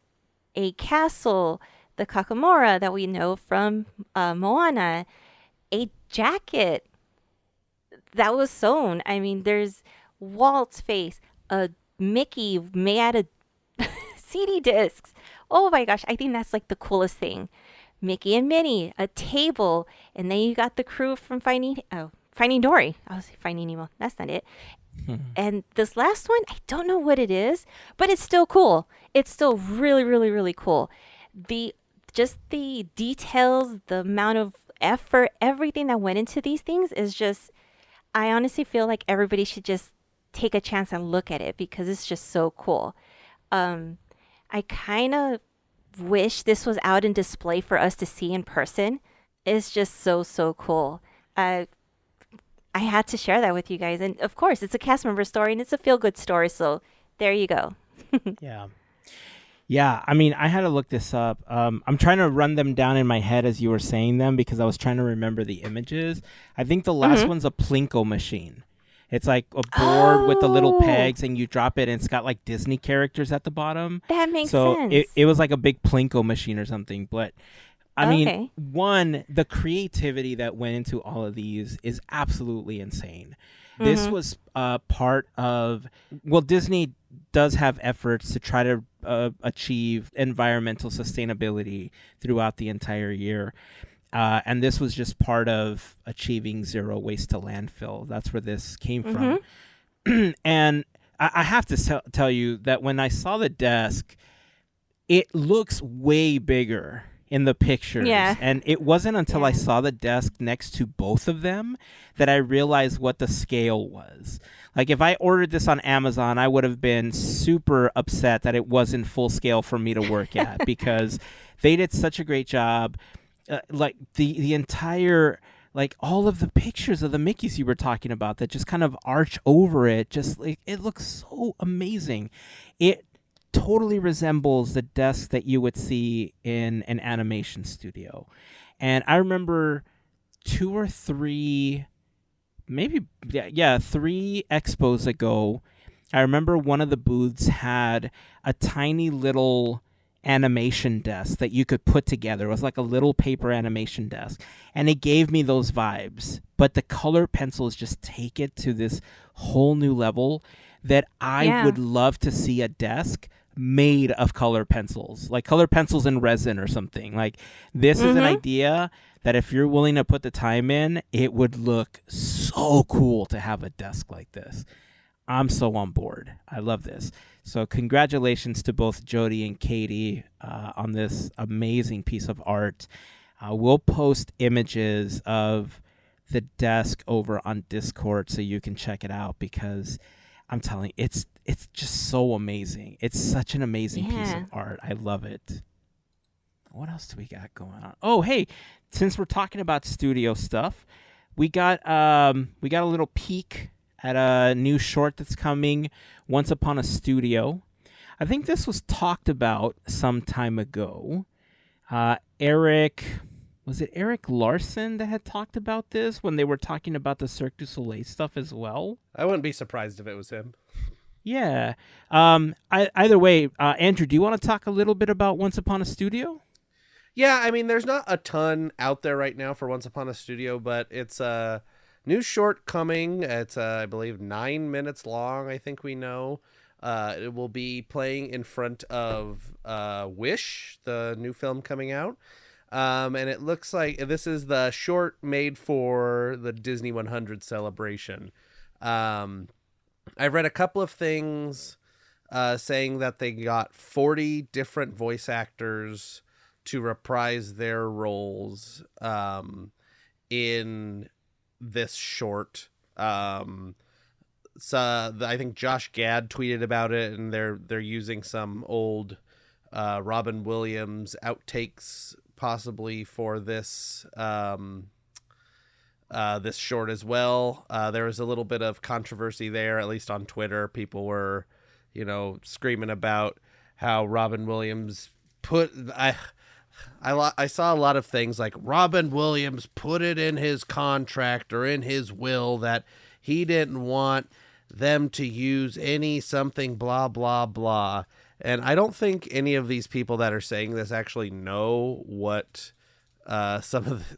a castle, the Kakamora that we know from Moana, a jacket that was sewn. I mean, there's Walt's face, a Mickey made out of CD discs. Oh my gosh, I think that's like the coolest thing. Mickey and Minnie, a table, and then you got the crew from Finding Dory. I was Finding Nemo. That's not it. And this last one, I don't know what it is, but it's still cool. It's still really, really, really cool. Just the details, the amount of effort, everything that went into these things is just, I honestly feel like everybody should just take a chance and look at it because it's just so cool. I kind of wish this was out in display for us to see in person. It's just so, so cool. I had to share that with you guys. And of course, it's a cast member story and it's a feel-good story. So there you go. Yeah. Yeah, I mean, I had to look this up. I'm trying to run them down in my head as you were saying them because I was trying to remember the images. I think the last one's a Plinko machine. It's like a board with the little pegs, and you drop it, and it's got like Disney characters at the bottom. That makes sense. So it was like a big Plinko machine or something. But I mean, one, the creativity that went into all of these is absolutely insane. This was part of, Disney does have efforts to try to achieve environmental sustainability throughout the entire year. And this was just part of achieving zero waste to landfill. That's where this came from. And I have to tell you that when I saw the desk, it looks way bigger in the pictures. Yeah. And it wasn't until I saw the desk next to both of them that I realized what the scale was. Like, if I ordered this on Amazon, I would have been super upset that it wasn't full scale for me to work at because they did such a great job. Like, the entire, like, all of the pictures of the Mickeys you were talking about that just kind of arch over it, just like, it looks so amazing. It totally resembles the desk that you would see in an animation studio. And I remember 2 or 3, maybe, 3 expos ago, I remember one of the booths had a tiny little animation desk that you could put together. It was like a little paper animation desk, and it gave me those vibes. But the color pencils just take it to this whole new level that I would love to see a desk made of color pencils, like color pencils in resin or something. Like, this is an idea that if you're willing to put the time in, it would look so cool to have a desk like this. I'm so on board. I love this. So congratulations to both Jody and Katie on this amazing piece of art. We'll post images of the desk over on Discord so you can check it out, because I'm telling you, it's just so amazing. It's such an amazing piece of art. I love it. What else do we got going on? Oh, hey, since we're talking about studio stuff, we got a little peek at a new short that's coming, Once Upon a Studio. I think this was talked about some time ago. Was it Eric Larson that had talked about this when they were talking about the Cirque du Soleil stuff as well? I wouldn't be surprised if it was him. Yeah. Either way, Andrew, do you want to talk a little bit about Once Upon a Studio? Yeah, I mean, there's not a ton out there right now for Once Upon a Studio, but it's a new short coming. It's, I believe, 9 minutes long, I think we know. It will be playing in front of Wish, the new film coming out. And it looks like this is the short made for the Disney 100 celebration. I've read a couple of things saying that they got 40 different voice actors to reprise their roles in this short. So I think Josh Gad tweeted about it, and they're using some old Robin Williams outtakes possibly for this this short as well. There was a little bit of controversy there, at least on Twitter. People were, screaming about how Robin Williams I saw a lot of things like Robin Williams put it in his contract or in his will that he didn't want them to use something blah, blah, blah. And I don't think any of these people that are saying this actually know what some of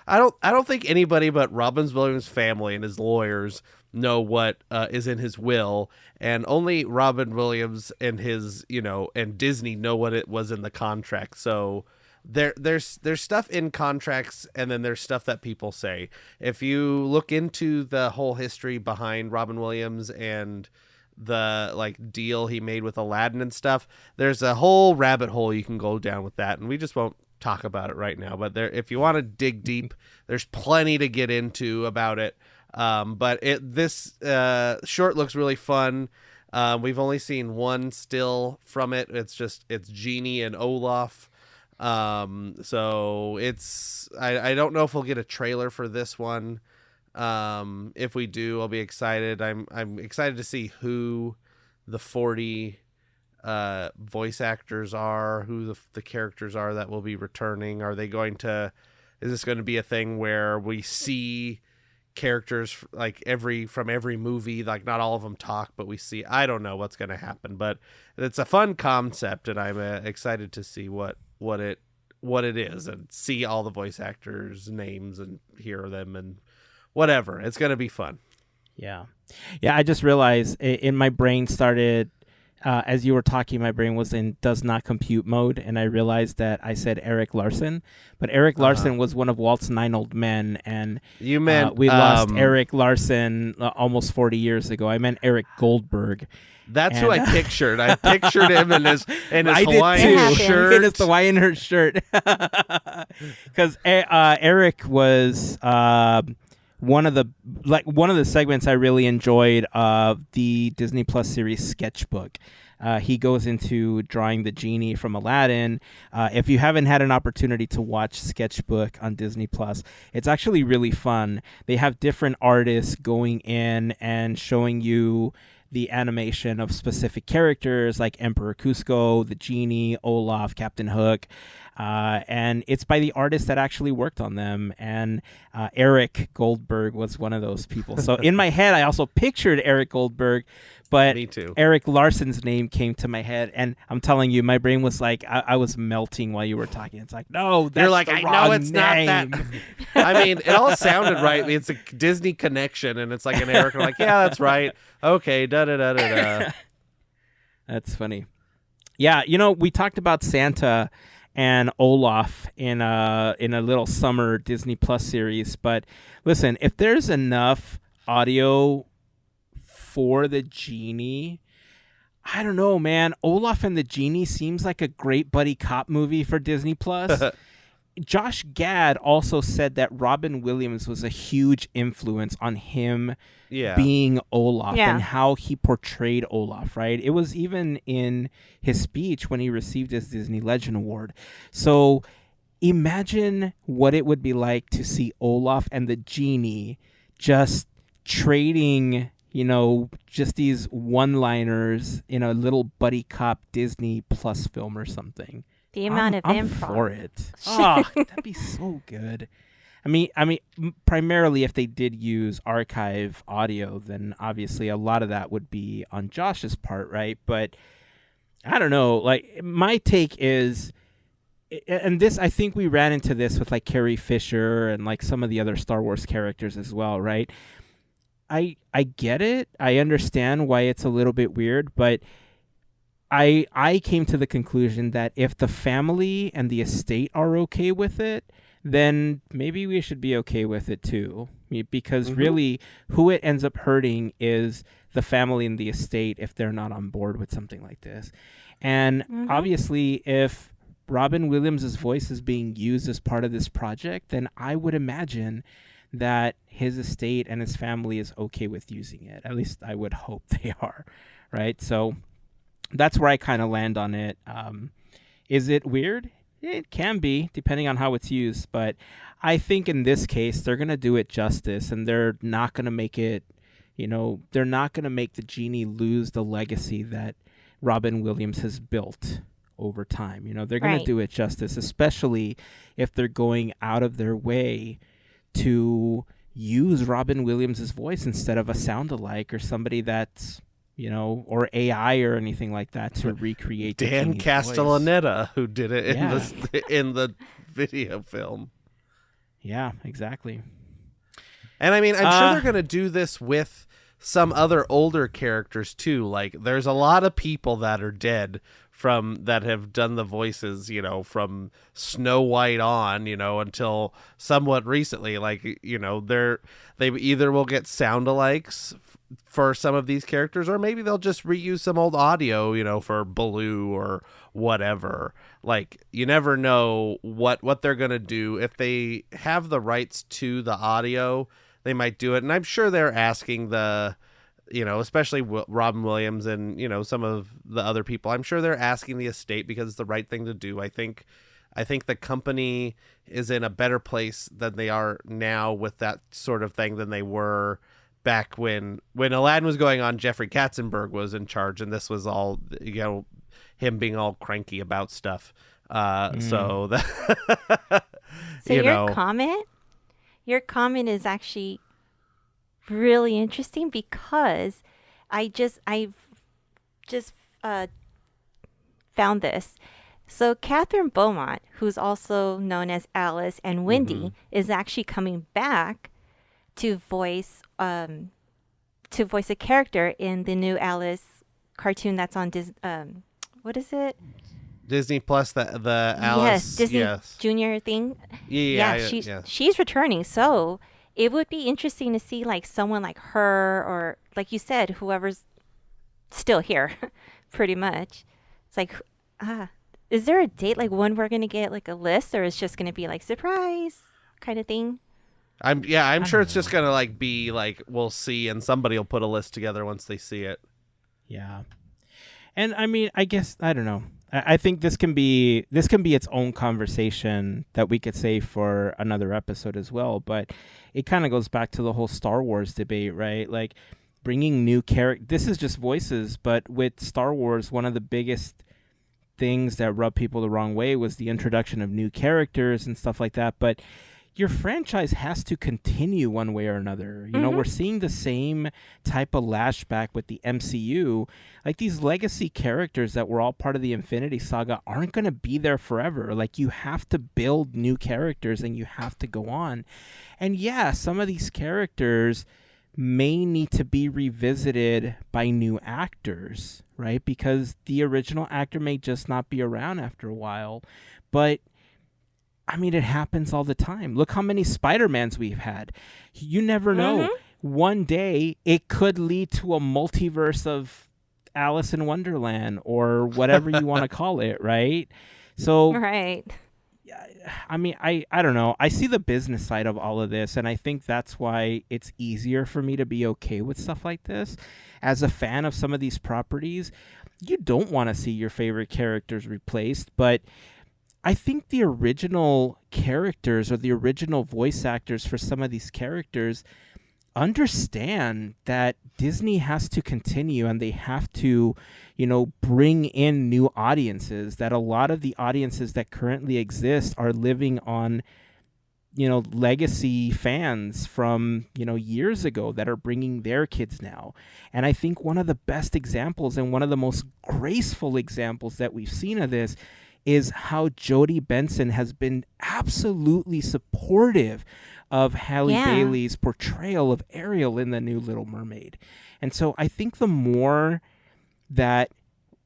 I don't think anybody but Robin Williams' family and his lawyers know what is in his will, and only Robin Williams and his and Disney know what it was in the contract. So there's stuff in contracts, and then there's stuff that people say. If you look into the whole history behind Robin Williams and the deal he made with Aladdin and stuff, there's a whole rabbit hole you can go down with that, and we just won't talk about it right now. But if you want to dig deep, there's plenty to get into about it. But this short looks really fun. We've only seen one still from it. It's Genie and Olaf. So I don't know if we'll get a trailer for this one. If we do, I'll be excited. I'm excited to see who the 40 voice actors are, who the characters are that will be returning. Is this going to be a thing where we see characters from every movie, not all of them talk, but we see? I don't know what's going to happen, but it's a fun concept, and I'm excited to see what it is, and see all the voice actors' names and hear them and whatever. It's going to be fun. Yeah. I just realized in my brain started, as you were talking, my brain was in does not compute mode, and I realized that I said Eric Larson, but Eric Larson was one of Walt's 9 Old Men, and you meant we lost Eric Larson almost 40 years ago. I meant Eric Goldberg. That's who I pictured. I pictured him in his Hawaiian shirt. In his Hawaiian shirt. Because Eric was one of the segments I really enjoyed of the Disney Plus series Sketchbook. He goes into drawing the genie from Aladdin. If you haven't had an opportunity to watch Sketchbook on Disney Plus, it's actually really fun. They have different artists going in and showing you the animation of specific characters like Emperor Cusco, the genie, Olaf, Captain Hook. and it's by the artist that actually worked on them. And Eric Goldberg was one of those people. So in my head, I also pictured Eric Goldberg, but Me too. Eric Larson's name came to my head. And I'm telling you, my brain was like, I was melting while you were talking. It's like, no, that's You're like, the I wrong know it's name. not that. I mean, it all sounded right. It's a Disney connection, and it's like an Eric. I'm like, yeah, that's right. Okay, da-da-da-da-da. That's funny. Yeah, we talked about Santa and Olaf in a little summer Disney Plus series. But listen, if there's enough audio for the genie, I don't know, man. Olaf and the Genie seems like a great buddy cop movie for Disney Plus. Josh Gad also said that Robin Williams was a huge influence on him being Olaf and how he portrayed Olaf, right? It was even in his speech when he received his Disney Legend Award. So imagine what it would be like to see Olaf and the Genie just trading, just these one-liners in a little buddy cop Disney Plus film or something. The amount of I'm improv. for it. Oh, that'd be so good. I mean, primarily if they did use archive audio, then obviously a lot of that would be on Josh's part, right? But I don't know. Like, my take is, and this, I think we ran into this with like Carrie Fisher and like some of the other Star Wars characters as well, right? I get it. I understand why it's a little bit weird, but I came to the conclusion that if the family and the estate are okay with it, then maybe we should be okay with it too. Because really, who it ends up hurting is the family and the estate if they're not on board with something like this. And obviously, if Robin Williams' voice is being used as part of this project, then I would imagine that his estate and his family is okay with using it. At least I would hope they are, right? So that's where I kind of land on it. Is it weird? It can be, depending on how it's used. But I think in this case, they're going to do it justice, and they're not going to make it, they're not going to make the Genie lose the legacy that Robin Williams has built over time. They're going to do it justice, especially if they're going out of their way to use Robin Williams' voice instead of a sound-alike or somebody that's, or AI or anything like that to recreate Dan voice. Castellaneta, who did it in the video film. Yeah, exactly. And I mean, I'm sure they're going to do this with some other older characters too. Like, there's a lot of people that are dead that have done the voices, from Snow White on, until somewhat recently. Like, they either will get sound-alikes for some of these characters, or maybe they'll just reuse some old audio, for Baloo or whatever. Like, you never know what they're going to do. If they have the rights to the audio, they might do it. And I'm sure they're asking especially Robin Williams and, some of the other people, I'm sure they're asking the estate because it's the right thing to do. I think the company is in a better place than they are now with that sort of thing than they were back when Aladdin was going on. Jeffrey Katzenberg was in charge, and this was all, him being all cranky about stuff. So that, your comment is actually really interesting, because I've just found this. So Catherine Beaumont, who's also known as Alice, and Wendy is actually coming back to voice a character in the new Alice cartoon that's on what is it? Disney Plus, the Alice, Disney Junior thing. She's returning, so it would be interesting to see like someone like her, or like you said, whoever's still here, pretty much. It's like, is there a date like when we're gonna get like a list, or it's just gonna be like surprise kind of thing? I'm sure it's just gonna like be like, we'll see, and somebody will put a list together once they see it. Yeah, and I mean, I guess I don't know. I think this can be its own conversation that we could save for another episode as well. But it kind of goes back to the whole Star Wars debate, right? Like bringing new characters. This is just voices, but with Star Wars, one of the biggest things that rub people the wrong way was the introduction of new characters and stuff like that. But your franchise has to continue one way or another. You know, we're seeing the same type of lashback with the MCU. Like, these legacy characters that were all part of the Infinity Saga aren't going to be there forever. Like, you have to build new characters and you have to go on. And yeah, some of these characters may need to be revisited by new actors, right? Because the original actor may just not be around after a while. But I mean, it happens all the time. Look how many Spider-Mans we've had. You never know. One day, it could lead to a multiverse of Alice in Wonderland or whatever you want to call it, right? So, right. I mean, I don't know. I see the business side of all of this, and I think that's why it's easier for me to be okay with stuff like this. As a fan of some of these properties, you don't want to see your favorite characters replaced, but I think the original characters or the original voice actors for some of these characters understand that Disney has to continue and they have to, you know, bring in new audiences, that a lot of the audiences that currently exist are living on, you know, legacy fans from, you know, years ago that are bringing their kids now. And I think one of the best examples and one of the most graceful examples that we've seen of this is how Jodie Benson has been absolutely supportive of Halle Bailey's portrayal of Ariel in The New Little Mermaid. And so I think the more that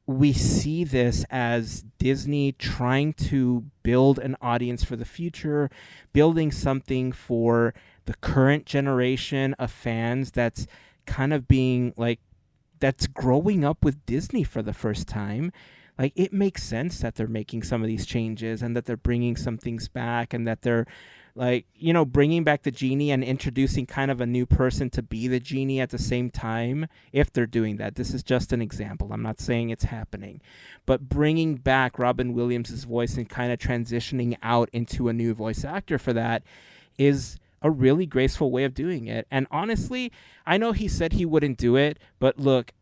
we see this as Disney trying to build an audience for the future, building something for the current generation of fans that's kind of being like, that's growing up with Disney for the first time, like, it makes sense that they're making some of these changes and that they're bringing some things back and that they're, like, you know, bringing back the genie and introducing kind of a new person to be the genie at the same time, if they're doing that. This is just an example. I'm not saying it's happening. But bringing back Robin Williams' voice and kind of transitioning out into a new voice actor for that is a really graceful way of doing it. And honestly, I know he said he wouldn't do it, but look,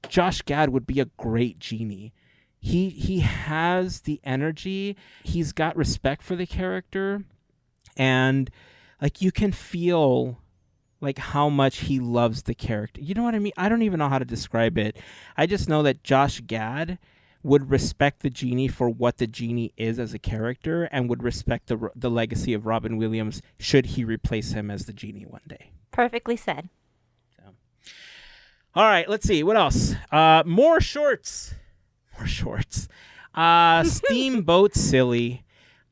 Josh Gad would be a great genie. He has the energy. He's got respect for the character. And, like, you can feel, like, how much he loves the character. You know what I mean? I don't even know how to describe it. I just know that Josh Gad would respect the genie for what the genie is as a character and would respect the legacy of Robin Williams should he replace him as the genie one day. Perfectly said. So. All right, let's see. What else? More shorts. Steamboat Silly.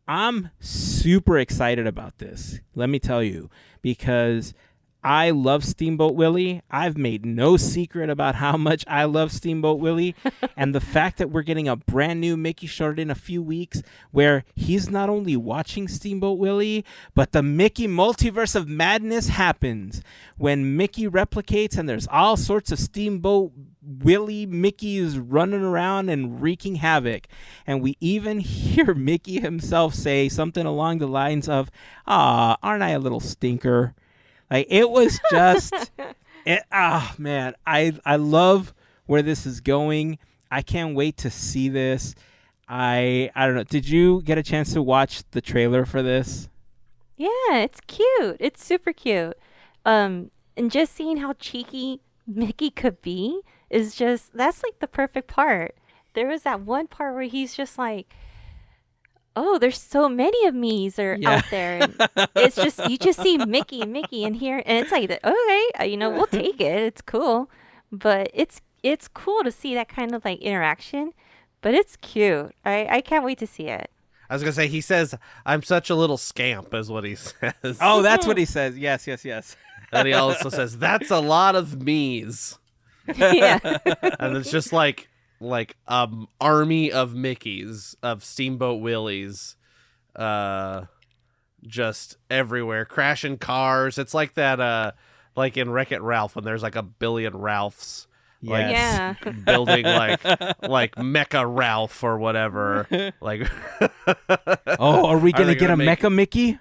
I'm super excited about this. Let me tell you, because I love Steamboat Willie. I've made no secret about how much I love Steamboat Willie. And the fact that we're getting a brand new Mickey short in a few weeks where he's not only watching Steamboat Willie, but the Mickey multiverse of madness happens when Mickey replicates and there's all sorts of Steamboat Willie Mickeys running around and wreaking havoc. And we even hear Mickey himself say something along the lines of, "Ah, aren't I a little stinker?" Like, it was just, man, I love where this is going. I can't wait to see this. I don't know. Did you get a chance to watch the trailer for this? Yeah, it's cute. It's super cute. And just seeing how cheeky Mickey could be is just, that's like the perfect part. There was that one part where he's just like, oh, there's so many of me's out there. And it's just, you just see Mickey and here, and it's like, okay, you know, we'll take it. It's cool. But it's cool to see that kind of like interaction, but it's cute. I can't wait to see it. I was going to say, he says, "I'm such a little scamp," is what he says. Oh, that's what he says. Yes. And he also says, "That's a lot of me's." Yeah. And it's just like army of Mickeys, of Steamboat Willies, just everywhere, crashing cars. It's like that, like in Wreck-It Ralph when there's like a billion Ralphs, like building like Mecha Ralph or whatever. Like, oh, are we gonna get a Mecha Mickey?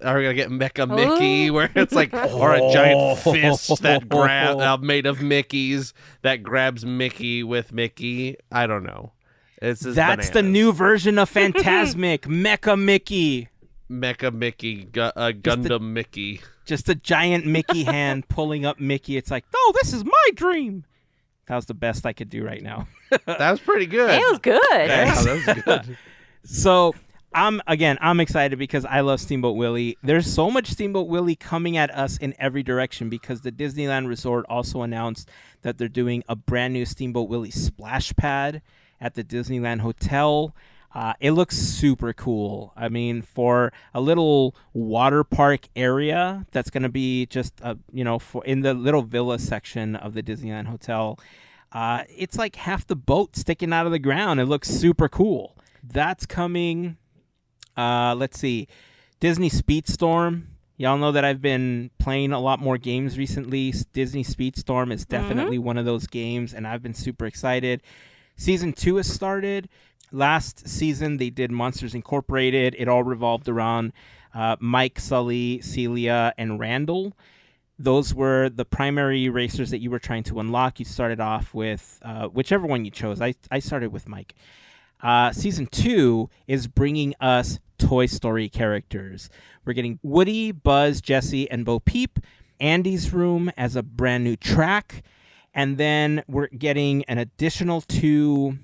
Are we gonna get Mecha Mickey, where it's like, or a giant fist that made of Mickeys that grabs Mickey with Mickey? I don't know. It's just That's the new version of Fantasmic, Mecha Mickey. Mecha Mickey, Gundam Mickey. Just a giant Mickey hand pulling up Mickey. It's like, no, this is my dream. That was the best I could do right now. That was pretty good. It was good. Yeah, that was good. So I'm excited because I love Steamboat Willie. There's so much Steamboat Willie coming at us in every direction because the Disneyland Resort also announced that they're doing a brand new Steamboat Willie splash pad at the Disneyland Hotel. It looks super cool. I mean, for a little water park area that's going to be just, for in the little villa section of the Disneyland Hotel, it's like half the boat sticking out of the ground. It looks super cool. That's coming. Let's see. Disney Speedstorm. Y'all know that I've been playing a lot more games recently. Disney Speedstorm is definitely one of those games, and I've been super excited. Season 2 has started. Last season, they did Monsters Incorporated. It all revolved around Mike, Sully, Celia, and Randall. Those were the primary racers that you were trying to unlock. You started off with whichever one you chose. I started with Mike. Season 2 is bringing us Toy Story characters. We're getting Woody, Buzz, Jesse, and Bo Peep. Andy's Room as a brand new track. And then we're getting an additional 2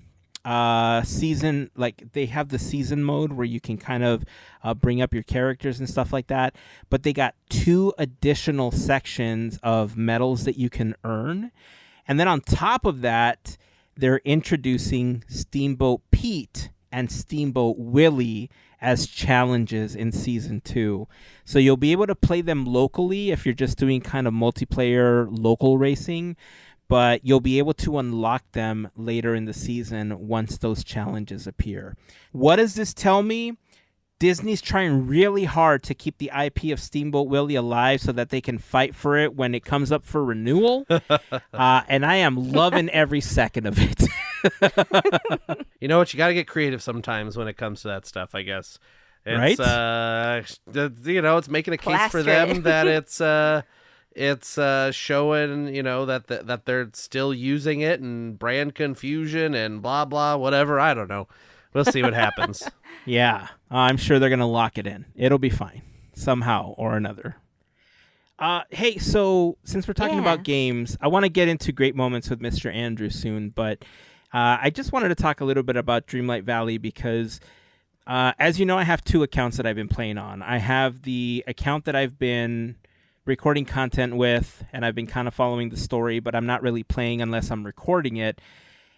season, like they have the season mode where you can kind of bring up your characters and stuff like that. But they got 2 additional sections of medals that you can earn. And then on top of that, they're introducing Steamboat Pete and Steamboat Willie as challenges in Season 2. So you'll be able to play them locally if you're just doing kind of multiplayer local racing, but you'll be able to unlock them later in the season once those challenges appear. What does this tell me? Disney's trying really hard to keep the IP of Steamboat Willie alive so that they can fight for it when it comes up for renewal. And I am loving every second of it. You know what? You got to get creative sometimes when it comes to that stuff, I guess. It's, right? It's making a case for them that it's showing, that they're still using it and brand confusion and blah, blah, whatever. I don't know. We'll see what happens. Yeah, I'm sure they're going to lock it in. It'll be fine somehow or another. Hey, so since we're talking about games, I want to get into great moments with Mr. Andrew soon, but I just wanted to talk a little bit about Dreamlight Valley because, as you know, I have 2 accounts that I've been playing on. I have the account that I've been recording content with, and I've been kind of following the story, but I'm not really playing unless I'm recording it.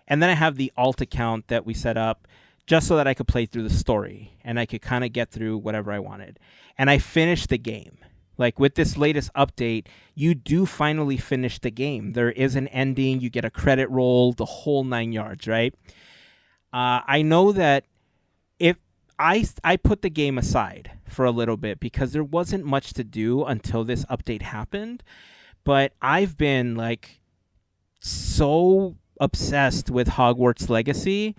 And then I have the alt account that we set up just so that I could play through the story and I could kind of get through whatever I wanted. And I finished the game. Like with this latest update, you do finally finish the game. There is an ending, you get a credit roll, the whole 9 yards, right? I know that if I put the game aside for a little bit because there wasn't much to do until this update happened, but I've been like so obsessed with Hogwarts Legacy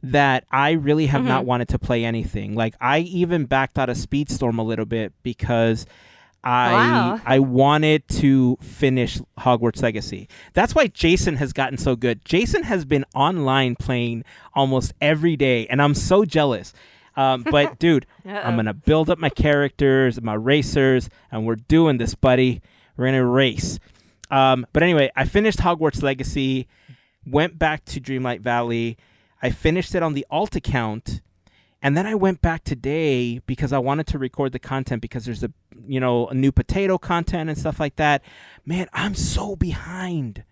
that I really have not wanted to play anything. Like I even backed out of Speedstorm a little bit because I wanted to finish Hogwarts Legacy. That's why Jason has gotten so good. Jason has been online playing almost every day, and I'm so jealous. But dude, I'm going to build up my characters, my racers, and we're doing this, buddy. We're going to race. But anyway, I finished Hogwarts Legacy, went back to Dreamlight Valley. I finished it on the alt account, and then I went back today because I wanted to record the content because there's a new potato content and stuff like that. Man, I'm so behind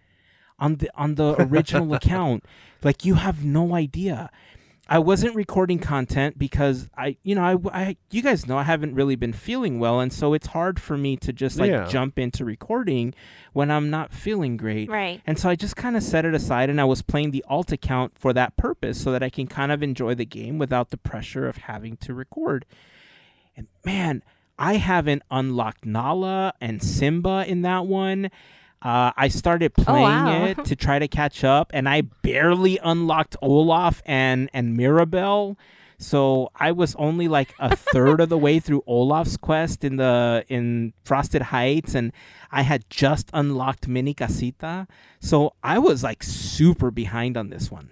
on the original account. Like you have no idea. I wasn't recording content because you guys know I haven't really been feeling well, and so it's hard for me to just jump into recording when I'm not feeling great. Right. And so I just kind of set it aside, and I was playing the alt account for that purpose so that I can kind of enjoy the game without the pressure of having to record. And man, I haven't unlocked Nala and Simba in that one. I started playing it to try to catch up, and I barely unlocked Olaf and Mirabelle. So I was only like a third of the way through Olaf's quest in Frosted Heights, and I had just unlocked Mini Casita. So I was like super behind on this one.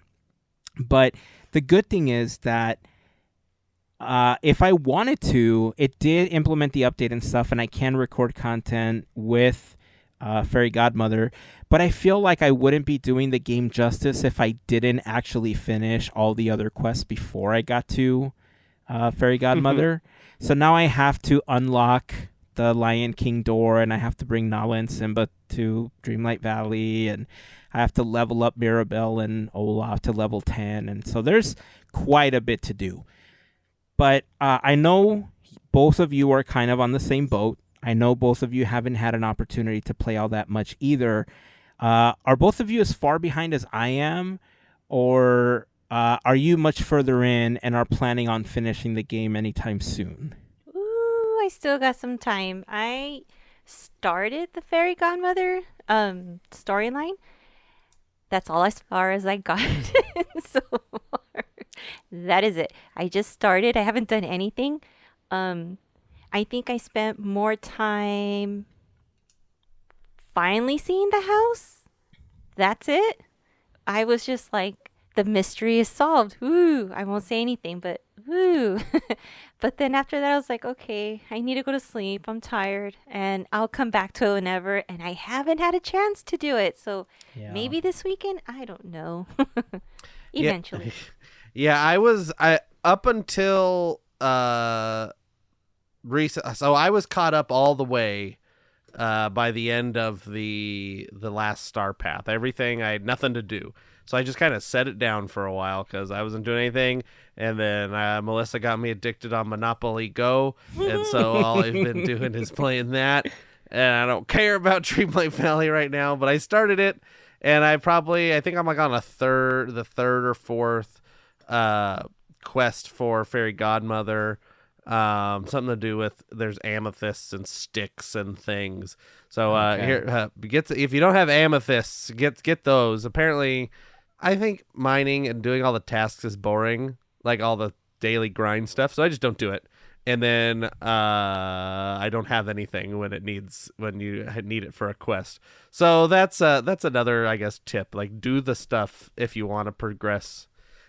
But the good thing is that if I wanted to, it did implement the update and stuff, and I can record content with Fairy Godmother. But I feel like I wouldn't be doing the game justice if I didn't actually finish all the other quests before I got to Fairy Godmother. So now I have to unlock the Lion King door, and I have to bring Nala and Simba to Dreamlight Valley, and I have to level up Mirabelle and Olaf to level 10. And so there's quite a bit to do. But I know both of you are kind of on the same boat. I know both of you haven't had an opportunity to play all that much either. Are both of you as far behind as I am? Or are you much further in and are planning on finishing the game anytime soon? Ooh, I still got some time. I started the Fairy Godmother storyline. That's all as far as I got so far. That is it. I just started. I haven't done anything. I think I spent more time finally seeing the house. That's it. I was just like, the mystery is solved. Woo! I won't say anything, but woo! But then after that, I was like, okay, I need to go to sleep. I'm tired, and I'll come back to it whenever. And I haven't had a chance to do it, so maybe this weekend. I don't know. Eventually. Yeah, I up until recent. So I was caught up all the way by the end of the last Star Path. Everything, I had nothing to do. So I just kind of set it down for a while because I wasn't doing anything. And then Melissa got me addicted on Monopoly Go. And so all I've been doing is playing that. And I don't care about Dreamlight Valley right now, but I started it. And I think I'm like on the third or fourth quest for Fairy Godmother. Something to do with there's amethysts and sticks and things. So here, if you don't have amethysts, get those. Apparently, I think mining and doing all the tasks is boring, like all the daily grind stuff. So I just don't do it. And then I don't have anything when you need it for a quest. So that's another, I guess, tip. Like, do the stuff if you want to progress.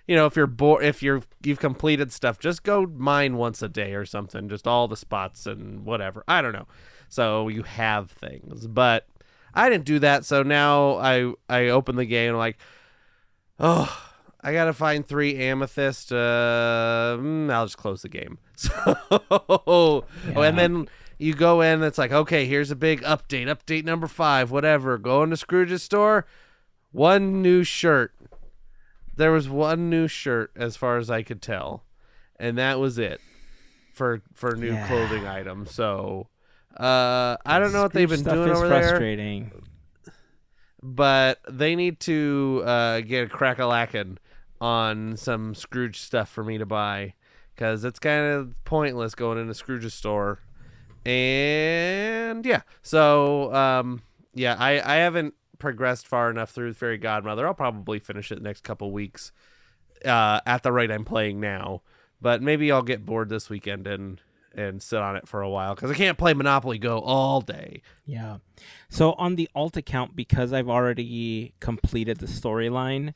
You know, if you're bored, you've completed stuff, just go mine once a day or something. Just all the spots and whatever. I don't know. So you have things, but I didn't do that. So now I open the game and I'm like, oh, I gotta find 3 amethyst. I'll just close the game. So, and then you go in. It's like, okay, here's a big update number 5, whatever. Go into Scrooge's store. 1 new shirt. There was 1 new shirt, as far as I could tell, and that was it for new clothing items. So I don't know what they've been doing over there. Frustrating. But they need to get a crack-a-lackin' on some Scrooge stuff for me to buy, because it's kind of pointless going into Scrooge's store. And yeah, so I haven't progressed far enough through Fairy Godmother. I'll probably finish it the next couple weeks at the rate I'm playing now. But maybe I'll get bored this weekend and sit on it for a while, because I can't play Monopoly Go all day. Yeah. So on the alt account, because I've already completed the storyline,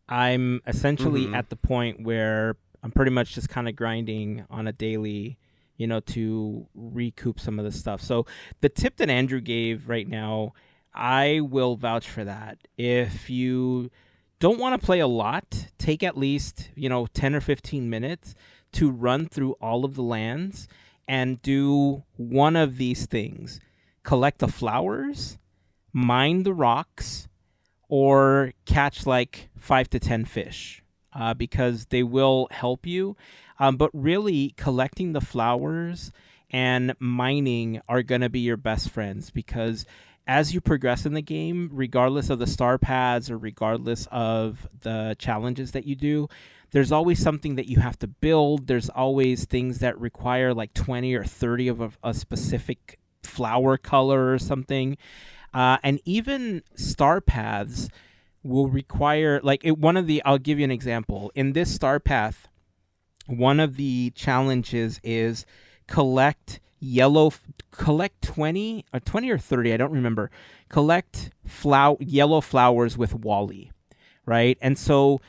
I'm essentially at the point where I'm pretty much just kind of grinding on a daily, to recoup some of the stuff. So the tip that Andrew gave right now, I will vouch for that. If you don't want to play a lot, take at least, 10 or 15 minutes to run through all of the lands and do one of these things. Collect the flowers, mine the rocks, or catch like 5 to 10 fish, because they will help you. But really, collecting the flowers and mining are going to be your best friends, because as you progress in the game, regardless of the star paths or regardless of the challenges that you do, there's always something that you have to build. There's always things that require like 20 or 30 of a specific flower color or something. And even star paths will require, I'll give you an example. In this star path, one of the challenges is collect 20 or 30, I don't remember. Collect yellow flowers with Wally, right? And so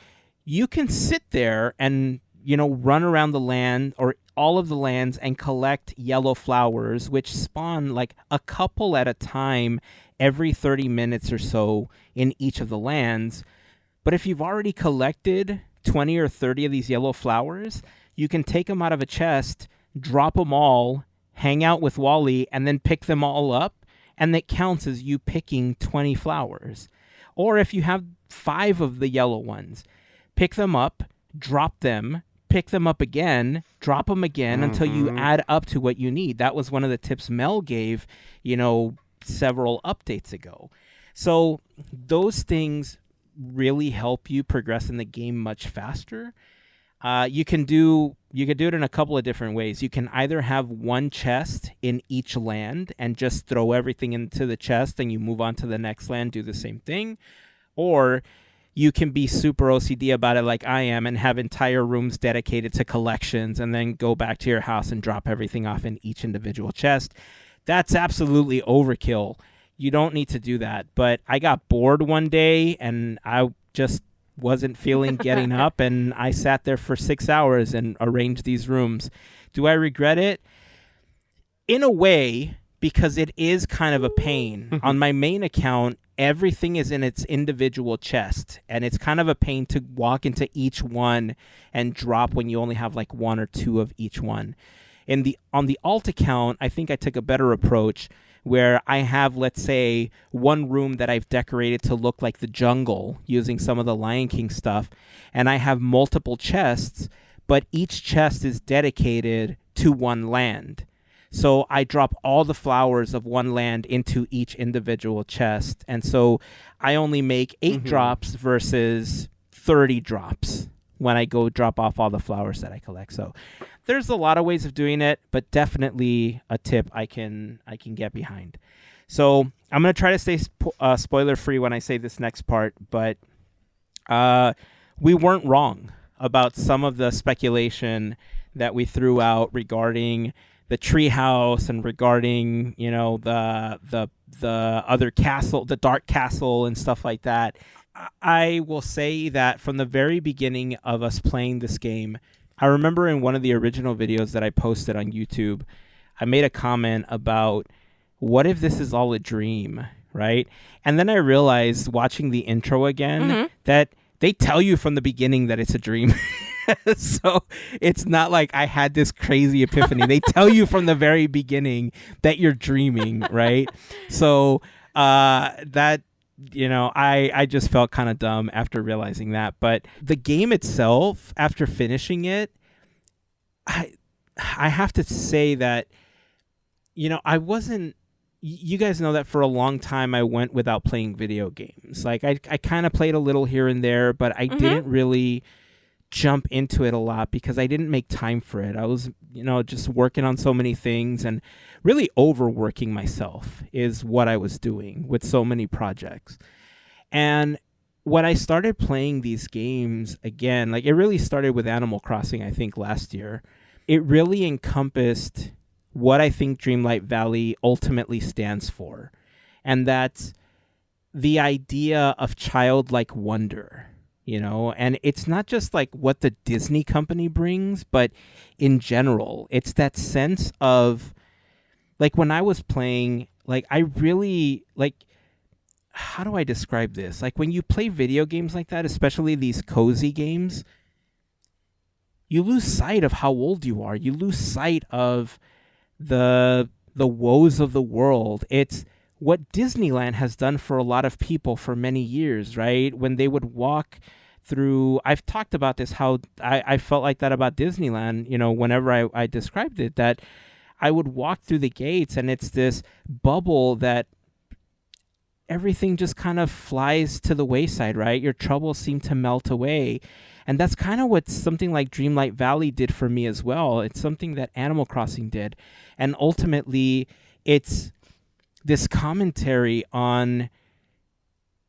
you can sit there and, run around the land or all of the lands and collect yellow flowers, which spawn like a couple at a time every 30 minutes or so in each of the lands. But if you've already collected 20 or 30 of these yellow flowers, you can take them out of a chest, drop them all, hang out with Wally, and then pick them all up, and it counts as you picking 20 flowers. Or if you have 5 of the yellow ones, pick them up, drop them, pick them up again, drop them again until you add up to what you need. That was one of the tips Mel gave, several updates ago. So those things really help you progress in the game much faster. You can do it in a couple of different ways. You can either have one chest in each land and just throw everything into the chest and you move on to the next land, do the same thing. Or you can be super OCD about it like I am and have entire rooms dedicated to collections and then go back to your house and drop everything off in each individual chest. That's absolutely overkill. You don't need to do that. But I got bored one day and I just wasn't feeling getting up, and I sat there for 6 hours and arranged these rooms. Do I regret it? In a way, because it is kind of a pain. On my main account, everything is in its individual chest, and it's kind of a pain to walk into each one and drop when you only have like 1 or 2 of each one. On the alt account, I think I took a better approach, where I have, let's say, one room that I've decorated to look like the jungle using some of the Lion King stuff, and I have multiple chests, but each chest is dedicated to one land. So I drop all the flowers of one land into each individual chest, and so I only make 8 drops versus 30 drops when I go drop off all the flowers that I collect. So there's a lot of ways of doing it, but definitely a tip I can get behind. So I'm going to try to stay spoiler-free when I say this next part, but we weren't wrong about some of the speculation that we threw out regarding the treehouse and regarding, the other castle, the dark castle and stuff like that. I will say that from the very beginning of us playing this game, I remember in one of the original videos that I posted on YouTube, I made a comment about, what if this is all a dream, right? And then I realized, watching the intro again, that they tell you from the beginning that it's a dream. So it's not like I had this crazy epiphany. They tell you from the very beginning that you're dreaming, right? So that... I just felt kind of dumb after realizing that. But the game itself, after finishing it, I have to say that, I wasn't... You guys know that for a long time I went without playing video games. Like, I kind of played a little here and there, but I didn't really jump into it a lot because I didn't make time for it. I was, just working on so many things and really overworking myself is what I was doing with so many projects. And when I started playing these games again, like, it really started with Animal Crossing, I think, last year. It really encompassed what I think Dreamlight Valley ultimately stands for. And that's the idea of childlike wonder. And it's not just like what the Disney company brings, but in general, it's that sense of, like, when I was playing, like, I really, like, how do I describe this? Like, when you play video games like that, especially these cozy games, you lose sight of how old you are. You lose sight of the woes of the world. It's what Disneyland has done for a lot of people for many years, right? When they would walk through, I've talked about this, how I felt like that about Disneyland, whenever I described it, that I would walk through the gates and it's this bubble that everything just kind of flies to the wayside, right? Your troubles seem to melt away. And that's kind of what something like Dreamlight Valley did for me as well. It's something that Animal Crossing did. And ultimately, it's this commentary on,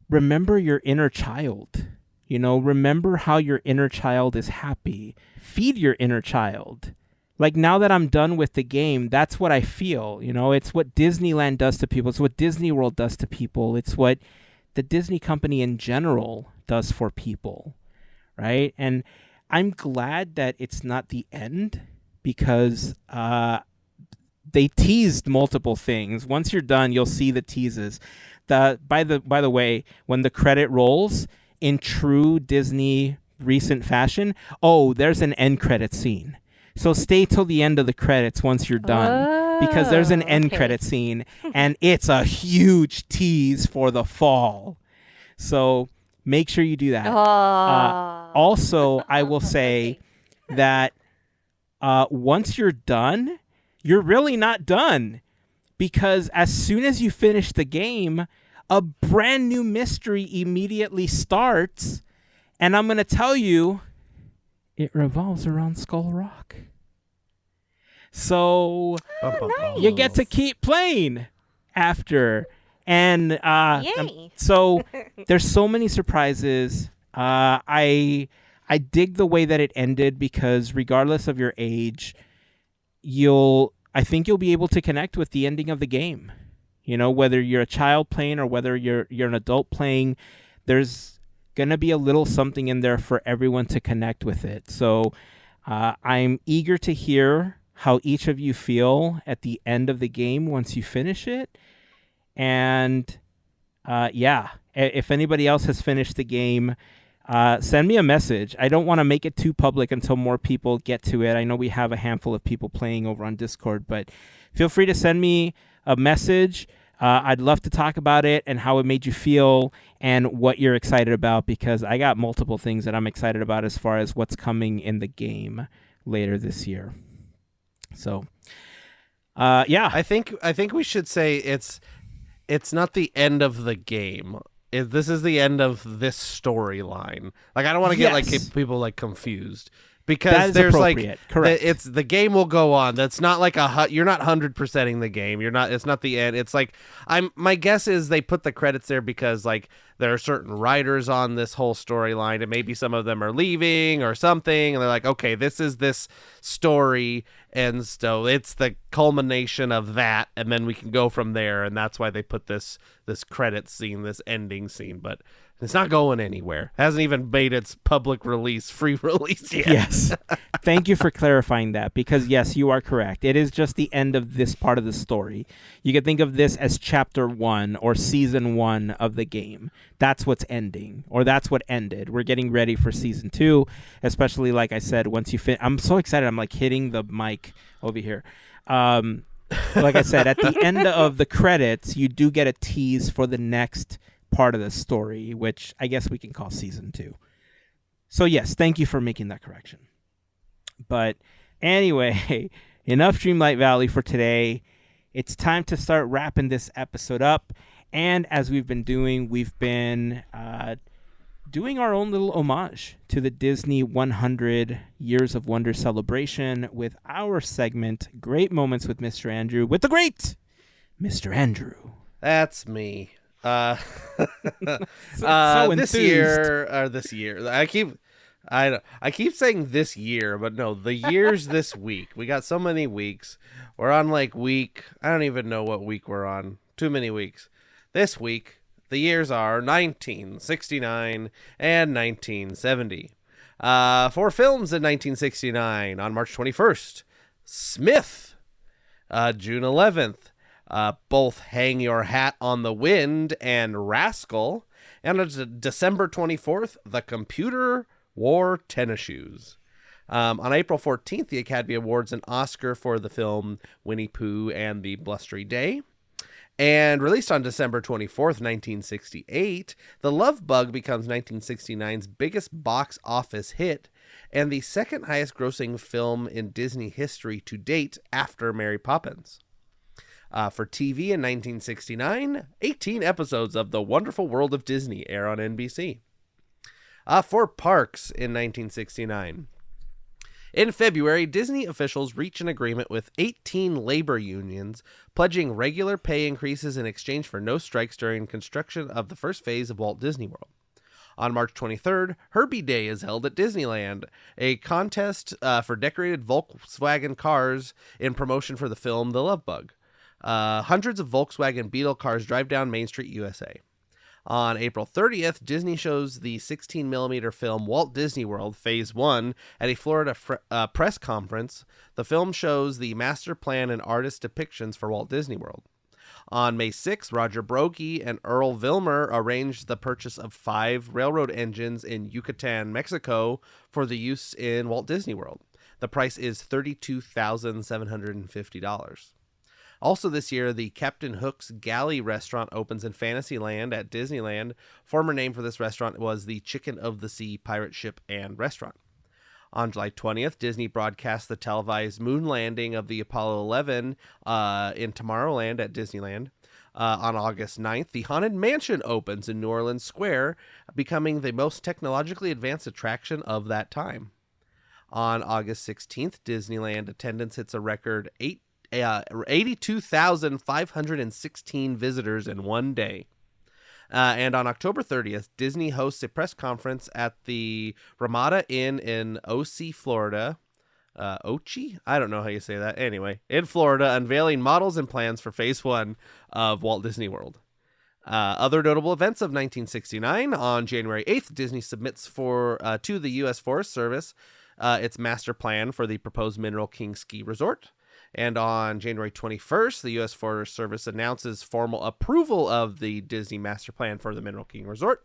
remember your inner child. Remember how your inner child is happy. Feed your inner child. Like, now that I'm done with the game, that's what I feel. It's what Disneyland does to people. It's what Disney World does to people. It's what the Disney company in general does for people, right? And I'm glad that it's not the end because they teased multiple things. Once you're done, you'll see the teases. By the way, when the credit rolls in true Disney recent fashion, there's an end credit scene. So stay till the end of the credits once you're done because there's an end credit scene and it's a huge tease for the fall. So make sure you do that. Also, I will say that once you're done, you're really not done because as soon as you finish the game, a brand new mystery immediately starts. And I'm going to tell you, it revolves around Skull Rock. So nice. you get to keep playing after. And so there's so many surprises. I dig the way that it ended because regardless of your age, I think you'll be able to connect with the ending of the game. You know, whether you're a child playing or whether you're an adult playing, there's going to be a little something in there for everyone to connect with it. So I'm eager to hear how each of you feel at the end of the game once you finish it. And if anybody else has finished the game, send me a message. I don't want to make it too public until more people get to it. I know we have a handful of people playing over on Discord, but feel free to send me a message. I'd love to talk about it and how it made you feel and what you're excited about because I got multiple things that I'm excited about as far as what's coming in the game later this year. So, I think we should say it's not the end of the game. This is the end of this storyline. Like I don't want to get people like confused because there's like correct. It's the game will go on. That's not like you're not 100%ing the game. It's not the end. It's like my guess is they put the credits there because like there are certain writers on this whole storyline and maybe some of them are leaving or something and they're like, okay, this is this story and so it's the culmination of that and then we can go from there and that's why they put this credit scene, this ending scene, but it's not going anywhere. It hasn't even made its public release, free release yet. Yes. Thank you for clarifying that because, yes, you are correct. It is just the end of this part of the story. You can think of this as chapter 1 or season 1 of the game. That's what's ending or that's what ended. We're getting ready for season 2, especially like I said, once you I'm so excited. I'm like hitting the mic over here. Like I said, at the end of the credits, you do get a tease for the next part of the story, which I guess we can call season 2. So yes, thank you for making that correction. But anyway, enough Dreamlight Valley for today. It's time to start wrapping this episode up. And as we've been doing, we've been doing our own little homage to the Disney 100 Years of Wonder celebration with our segment, Great Moments with Mr. Andrew, with the great Mr. Andrew. That's me. So this year, I keep saying this year, but no, the year's this week. We got so many weeks. We're on like week, I don't even know what week we're on. Too many weeks. This week, the years are 1969 and 1970. For films in 1969, on March 21st, Smith, June 11th, both Hang Your Hat on the Wind and Rascal, and on December 24th, The Computer Wore Tennis Shoes. On April 14th, the Academy Awards an Oscar for the film Winnie Pooh and the Blustery Day. And released on December 24th, 1968, The Love Bug becomes 1969's biggest box office hit and the second highest grossing film in Disney history to date after Mary Poppins. For TV in 1969, 18 episodes of The Wonderful World of Disney air on NBC. For parks in 1969. In February, Disney officials reach an agreement with 18 labor unions, pledging regular pay increases in exchange for no strikes during construction of the first phase of Walt Disney World. On March 23rd, Herbie Day is held at Disneyland, a contest for decorated Volkswagen cars in promotion for the film The Love Bug. Hundreds of Volkswagen Beetle cars drive down Main Street, USA. On April 30th, Disney shows the 16mm film Walt Disney World Phase 1 at a Florida press conference. The film shows the master plan and artist depictions for Walt Disney World. On May 6th, Roger Broggie and Earl Vilmer arranged the purchase of 5 railroad engines in Yucatan, Mexico for the use in Walt Disney World. The price is $32,750. Also this year, the Captain Hook's Galley restaurant opens in Fantasyland at Disneyland. Former name for this restaurant was the Chicken of the Sea Pirate Ship and Restaurant. On July 20th, Disney broadcast the televised moon landing of the Apollo 11 in Tomorrowland at Disneyland. On August 9th, the Haunted Mansion opens in New Orleans Square, becoming the most technologically advanced attraction of that time. On August 16th, Disneyland attendance hits a record 82,516 visitors in one day. And on October 30th, Disney hosts a press conference at the Ramada Inn in Ochi, Florida. Ochi? I don't know how you say that. Anyway, in Florida, unveiling models and plans for Phase 1 of Walt Disney World. Other notable events of 1969. On January 8th, Disney submits to the U.S. Forest Service its master plan for the proposed Mineral King Ski Resort. And on January 21st, the U.S. Forest Service announces formal approval of the Disney Master Plan for the Mineral King Resort.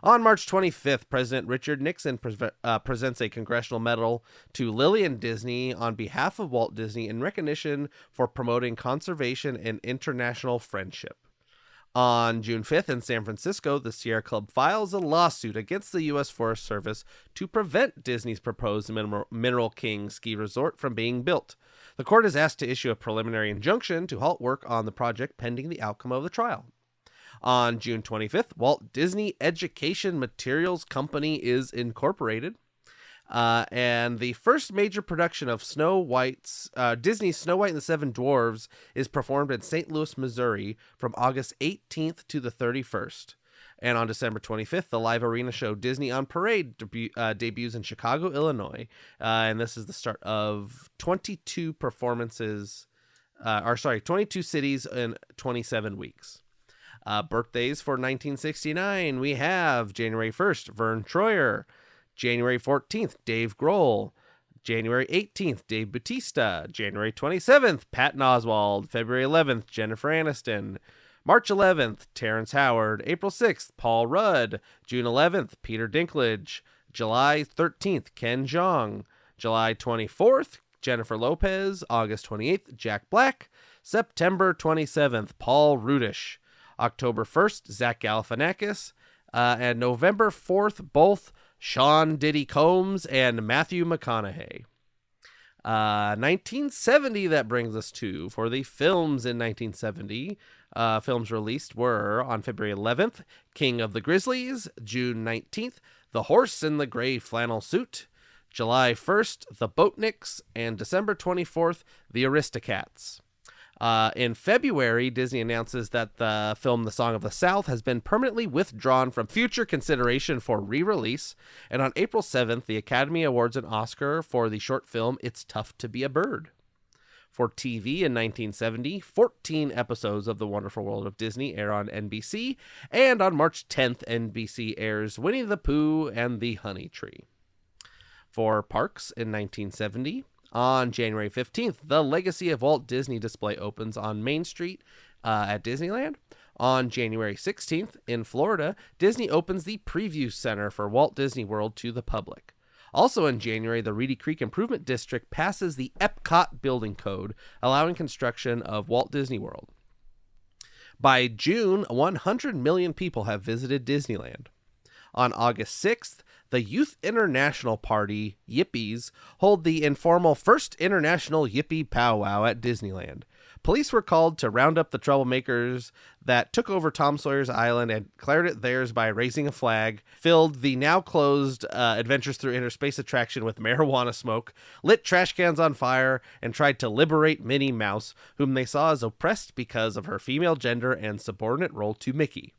On March 25th, President Richard Nixon presents a congressional medal to Lillian Disney on behalf of Walt Disney in recognition for promoting conservation and international friendship. On June 5th in San Francisco, the Sierra Club files a lawsuit against the U.S. Forest Service to prevent Disney's proposed Mineral King Ski Resort from being built. The court is asked to issue a preliminary injunction to halt work on the project pending the outcome of the trial. On June 25th, Walt Disney Education Materials Company is incorporated. And the first major production of Disney's Snow White and the Seven Dwarfs is performed in St. Louis, Missouri from August 18th to the 31st. And on December 25th, the live arena show Disney on Parade debuts in Chicago, Illinois. And this is the start of 22 performances, 22 cities in 27 weeks. Birthdays for 1969, we have January 1st, Vern Troyer. January 14th, Dave Grohl. January 18th, Dave Bautista. January 27th, Patton Oswalt. February 11th, Jennifer Aniston. March 11th, Terrence Howard. April 6th, Paul Rudd. June 11th, Peter Dinklage. July 13th, Ken Jeong. July 24th, Jennifer Lopez. August 28th, Jack Black. September 27th, Paul Rudish. October 1st, Zach Galifianakis. And November 4th, both Sean Diddy Combs and Matthew McConaughey. 1970, that brings us to, for the films in 1970, films released were on February 11th, King of the Grizzlies, June 19th, The Horse in the Gray Flannel Suit, July 1st, The Boatniks, and December 24th, The Aristocats. In February, Disney announces that the film The Song of the South has been permanently withdrawn from future consideration for re-release. And on April 7th, the Academy awards an Oscar for the short film It's Tough to Be a Bird. For TV in 1970, 14 episodes of The Wonderful World of Disney air on NBC. And on March 10th, NBC airs Winnie the Pooh and the Honey Tree. For parks in 1970... on January 15th, the Legacy of Walt Disney display opens on Main Street at Disneyland. On January 16th, in Florida, Disney opens the Preview Center for Walt Disney World to the public. Also in January, the Reedy Creek Improvement District passes the Epcot Building Code, allowing construction of Walt Disney World. By June, 100 million people have visited Disneyland. On August 6th, the Youth International Party, Yippies, hold the informal first international Yippie powwow at Disneyland. Police were called to round up the troublemakers that took over Tom Sawyer's Island and declared it theirs by raising a flag, filled the now closed Adventures Through Inner Space attraction with marijuana smoke, lit trash cans on fire, and tried to liberate Minnie Mouse, whom they saw as oppressed because of her female gender and subordinate role to Mickey.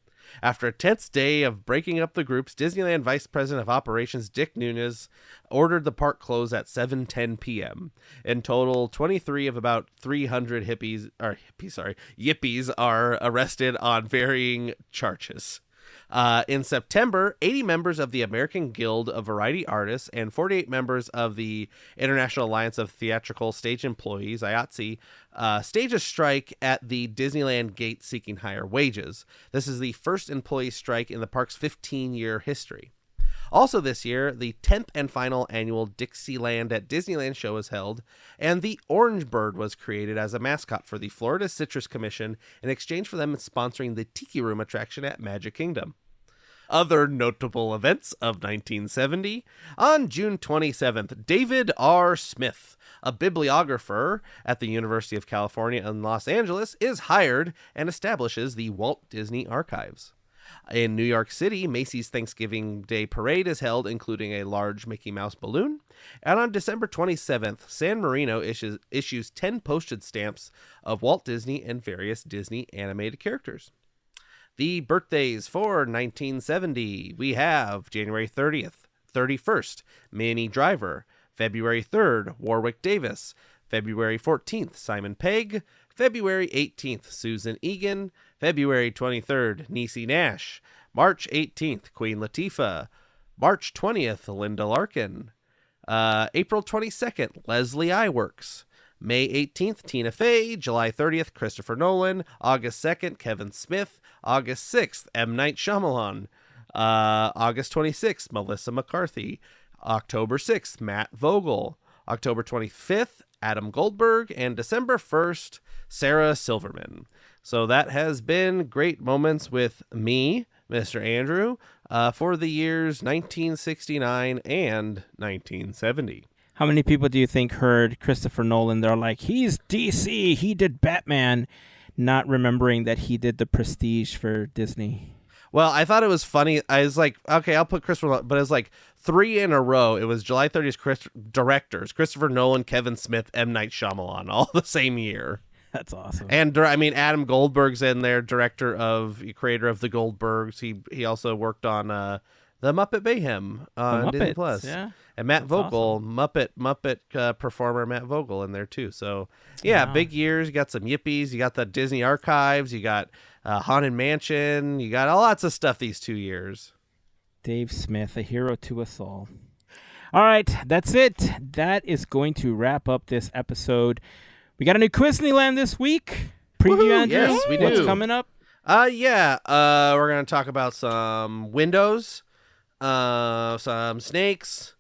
After a tense day of breaking up the groups, Disneyland Vice President of Operations Dick Nunes ordered the park close at 7:10 p.m. In total, 23 of about 300 yippies are arrested on varying charges. In September, 80 members of the American Guild of Variety Artists and 48 members of the International Alliance of Theatrical Stage Employees, IATSE, stage a strike at the Disneyland gate seeking higher wages. This is the first employee strike in the park's 15-year history. Also this year, the 10th and final annual Dixieland at Disneyland show was held, and the Orange Bird was created as a mascot for the Florida Citrus Commission in exchange for them sponsoring the Tiki Room attraction at Magic Kingdom. Other notable events of 1970. On June 27th, David R. Smith, a bibliographer at the University of California in Los Angeles, is hired and establishes the Walt Disney Archives. In New York City, Macy's Thanksgiving Day Parade is held, including a large Mickey Mouse balloon. And on December 27th, San Marino issues 10 postage stamps of Walt Disney and various Disney animated characters. The birthdays for 1970, we have January 30th, 31st, Minnie Driver, February 3rd, Warwick Davis, February 14th, Simon Pegg, February 18th, Susan Egan, February 23rd, Niecy Nash, March 18th, Queen Latifah, March 20th, Linda Larkin, April 22nd, Leslie Iwerks, May 18th, Tina Fey, July 30th, Christopher Nolan, August 2nd, Kevin Smith, August 6th, M. Night Shyamalan, August 26th, Melissa McCarthy, October 6th, Matt Vogel, October 25th, Adam Goldberg, and December 1st, Sarah Silverman. So that has been great moments with me, Mr. Andrew, for the years 1969 and 1970. How many people do you think heard Christopher Nolan? They're like, he's DC, he did Batman, not remembering that he did The Prestige for Disney. Well, I thought it was funny. I was like, okay, I'll put Christopher Nolan, but it was like 3 in a row. It was July 30th directors, Christopher Nolan, Kevin Smith, M. Night Shyamalan, all the same year. That's awesome. And I mean, Adam Goldberg's in there, creator of the Goldbergs. He also worked on the Muppet Mayhem on Disney Plus. Yeah. And Matt Vogel, awesome. Muppet performer Matt Vogel in there too. So yeah, wow. Big years. You got some yippies. You got the Disney Archives. You got Haunted Mansion. You got lots of stuff these 2 years. Dave Smith, a hero to us all. All right, that's it. That is going to wrap up this episode. We got a new Disneyland this week. Preview, Andrew. Yes, we do. What's coming up? We're going to talk about some windows, some snakes,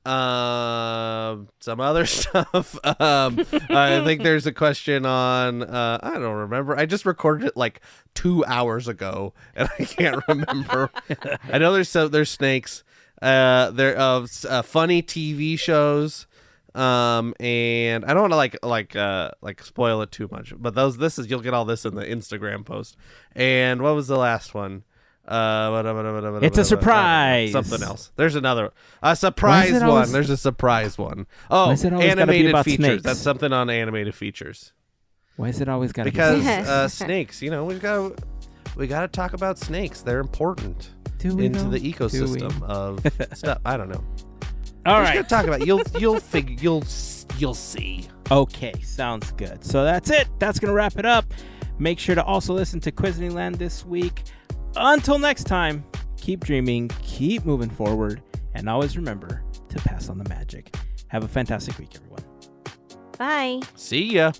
some other stuff. I think there's a question on, I don't remember. I just recorded it like 2 hours ago, and I can't remember. I know there's snakes. There funny TV shows. And I don't want to like spoil it too much, but you'll get all this in the Instagram post. And what was the last one? It's a surprise. Something else. There's another surprise one. There's a surprise one. Oh, animated features. Snakes? That's something on animated features. Why is it always got to be because snakes? You know, we got to talk about snakes. They're important into the ecosystem of stuff. I don't know. All right. Talk about it. You'll see. Okay, sounds good. So that's it. That's gonna wrap it up. Make sure to also listen to Disneyland this week. Until next time, keep dreaming, keep moving forward, and always remember to pass on the magic. Have a fantastic week, everyone. Bye. See ya.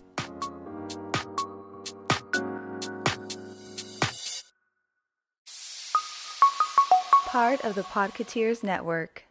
Part of the Podketeers Network.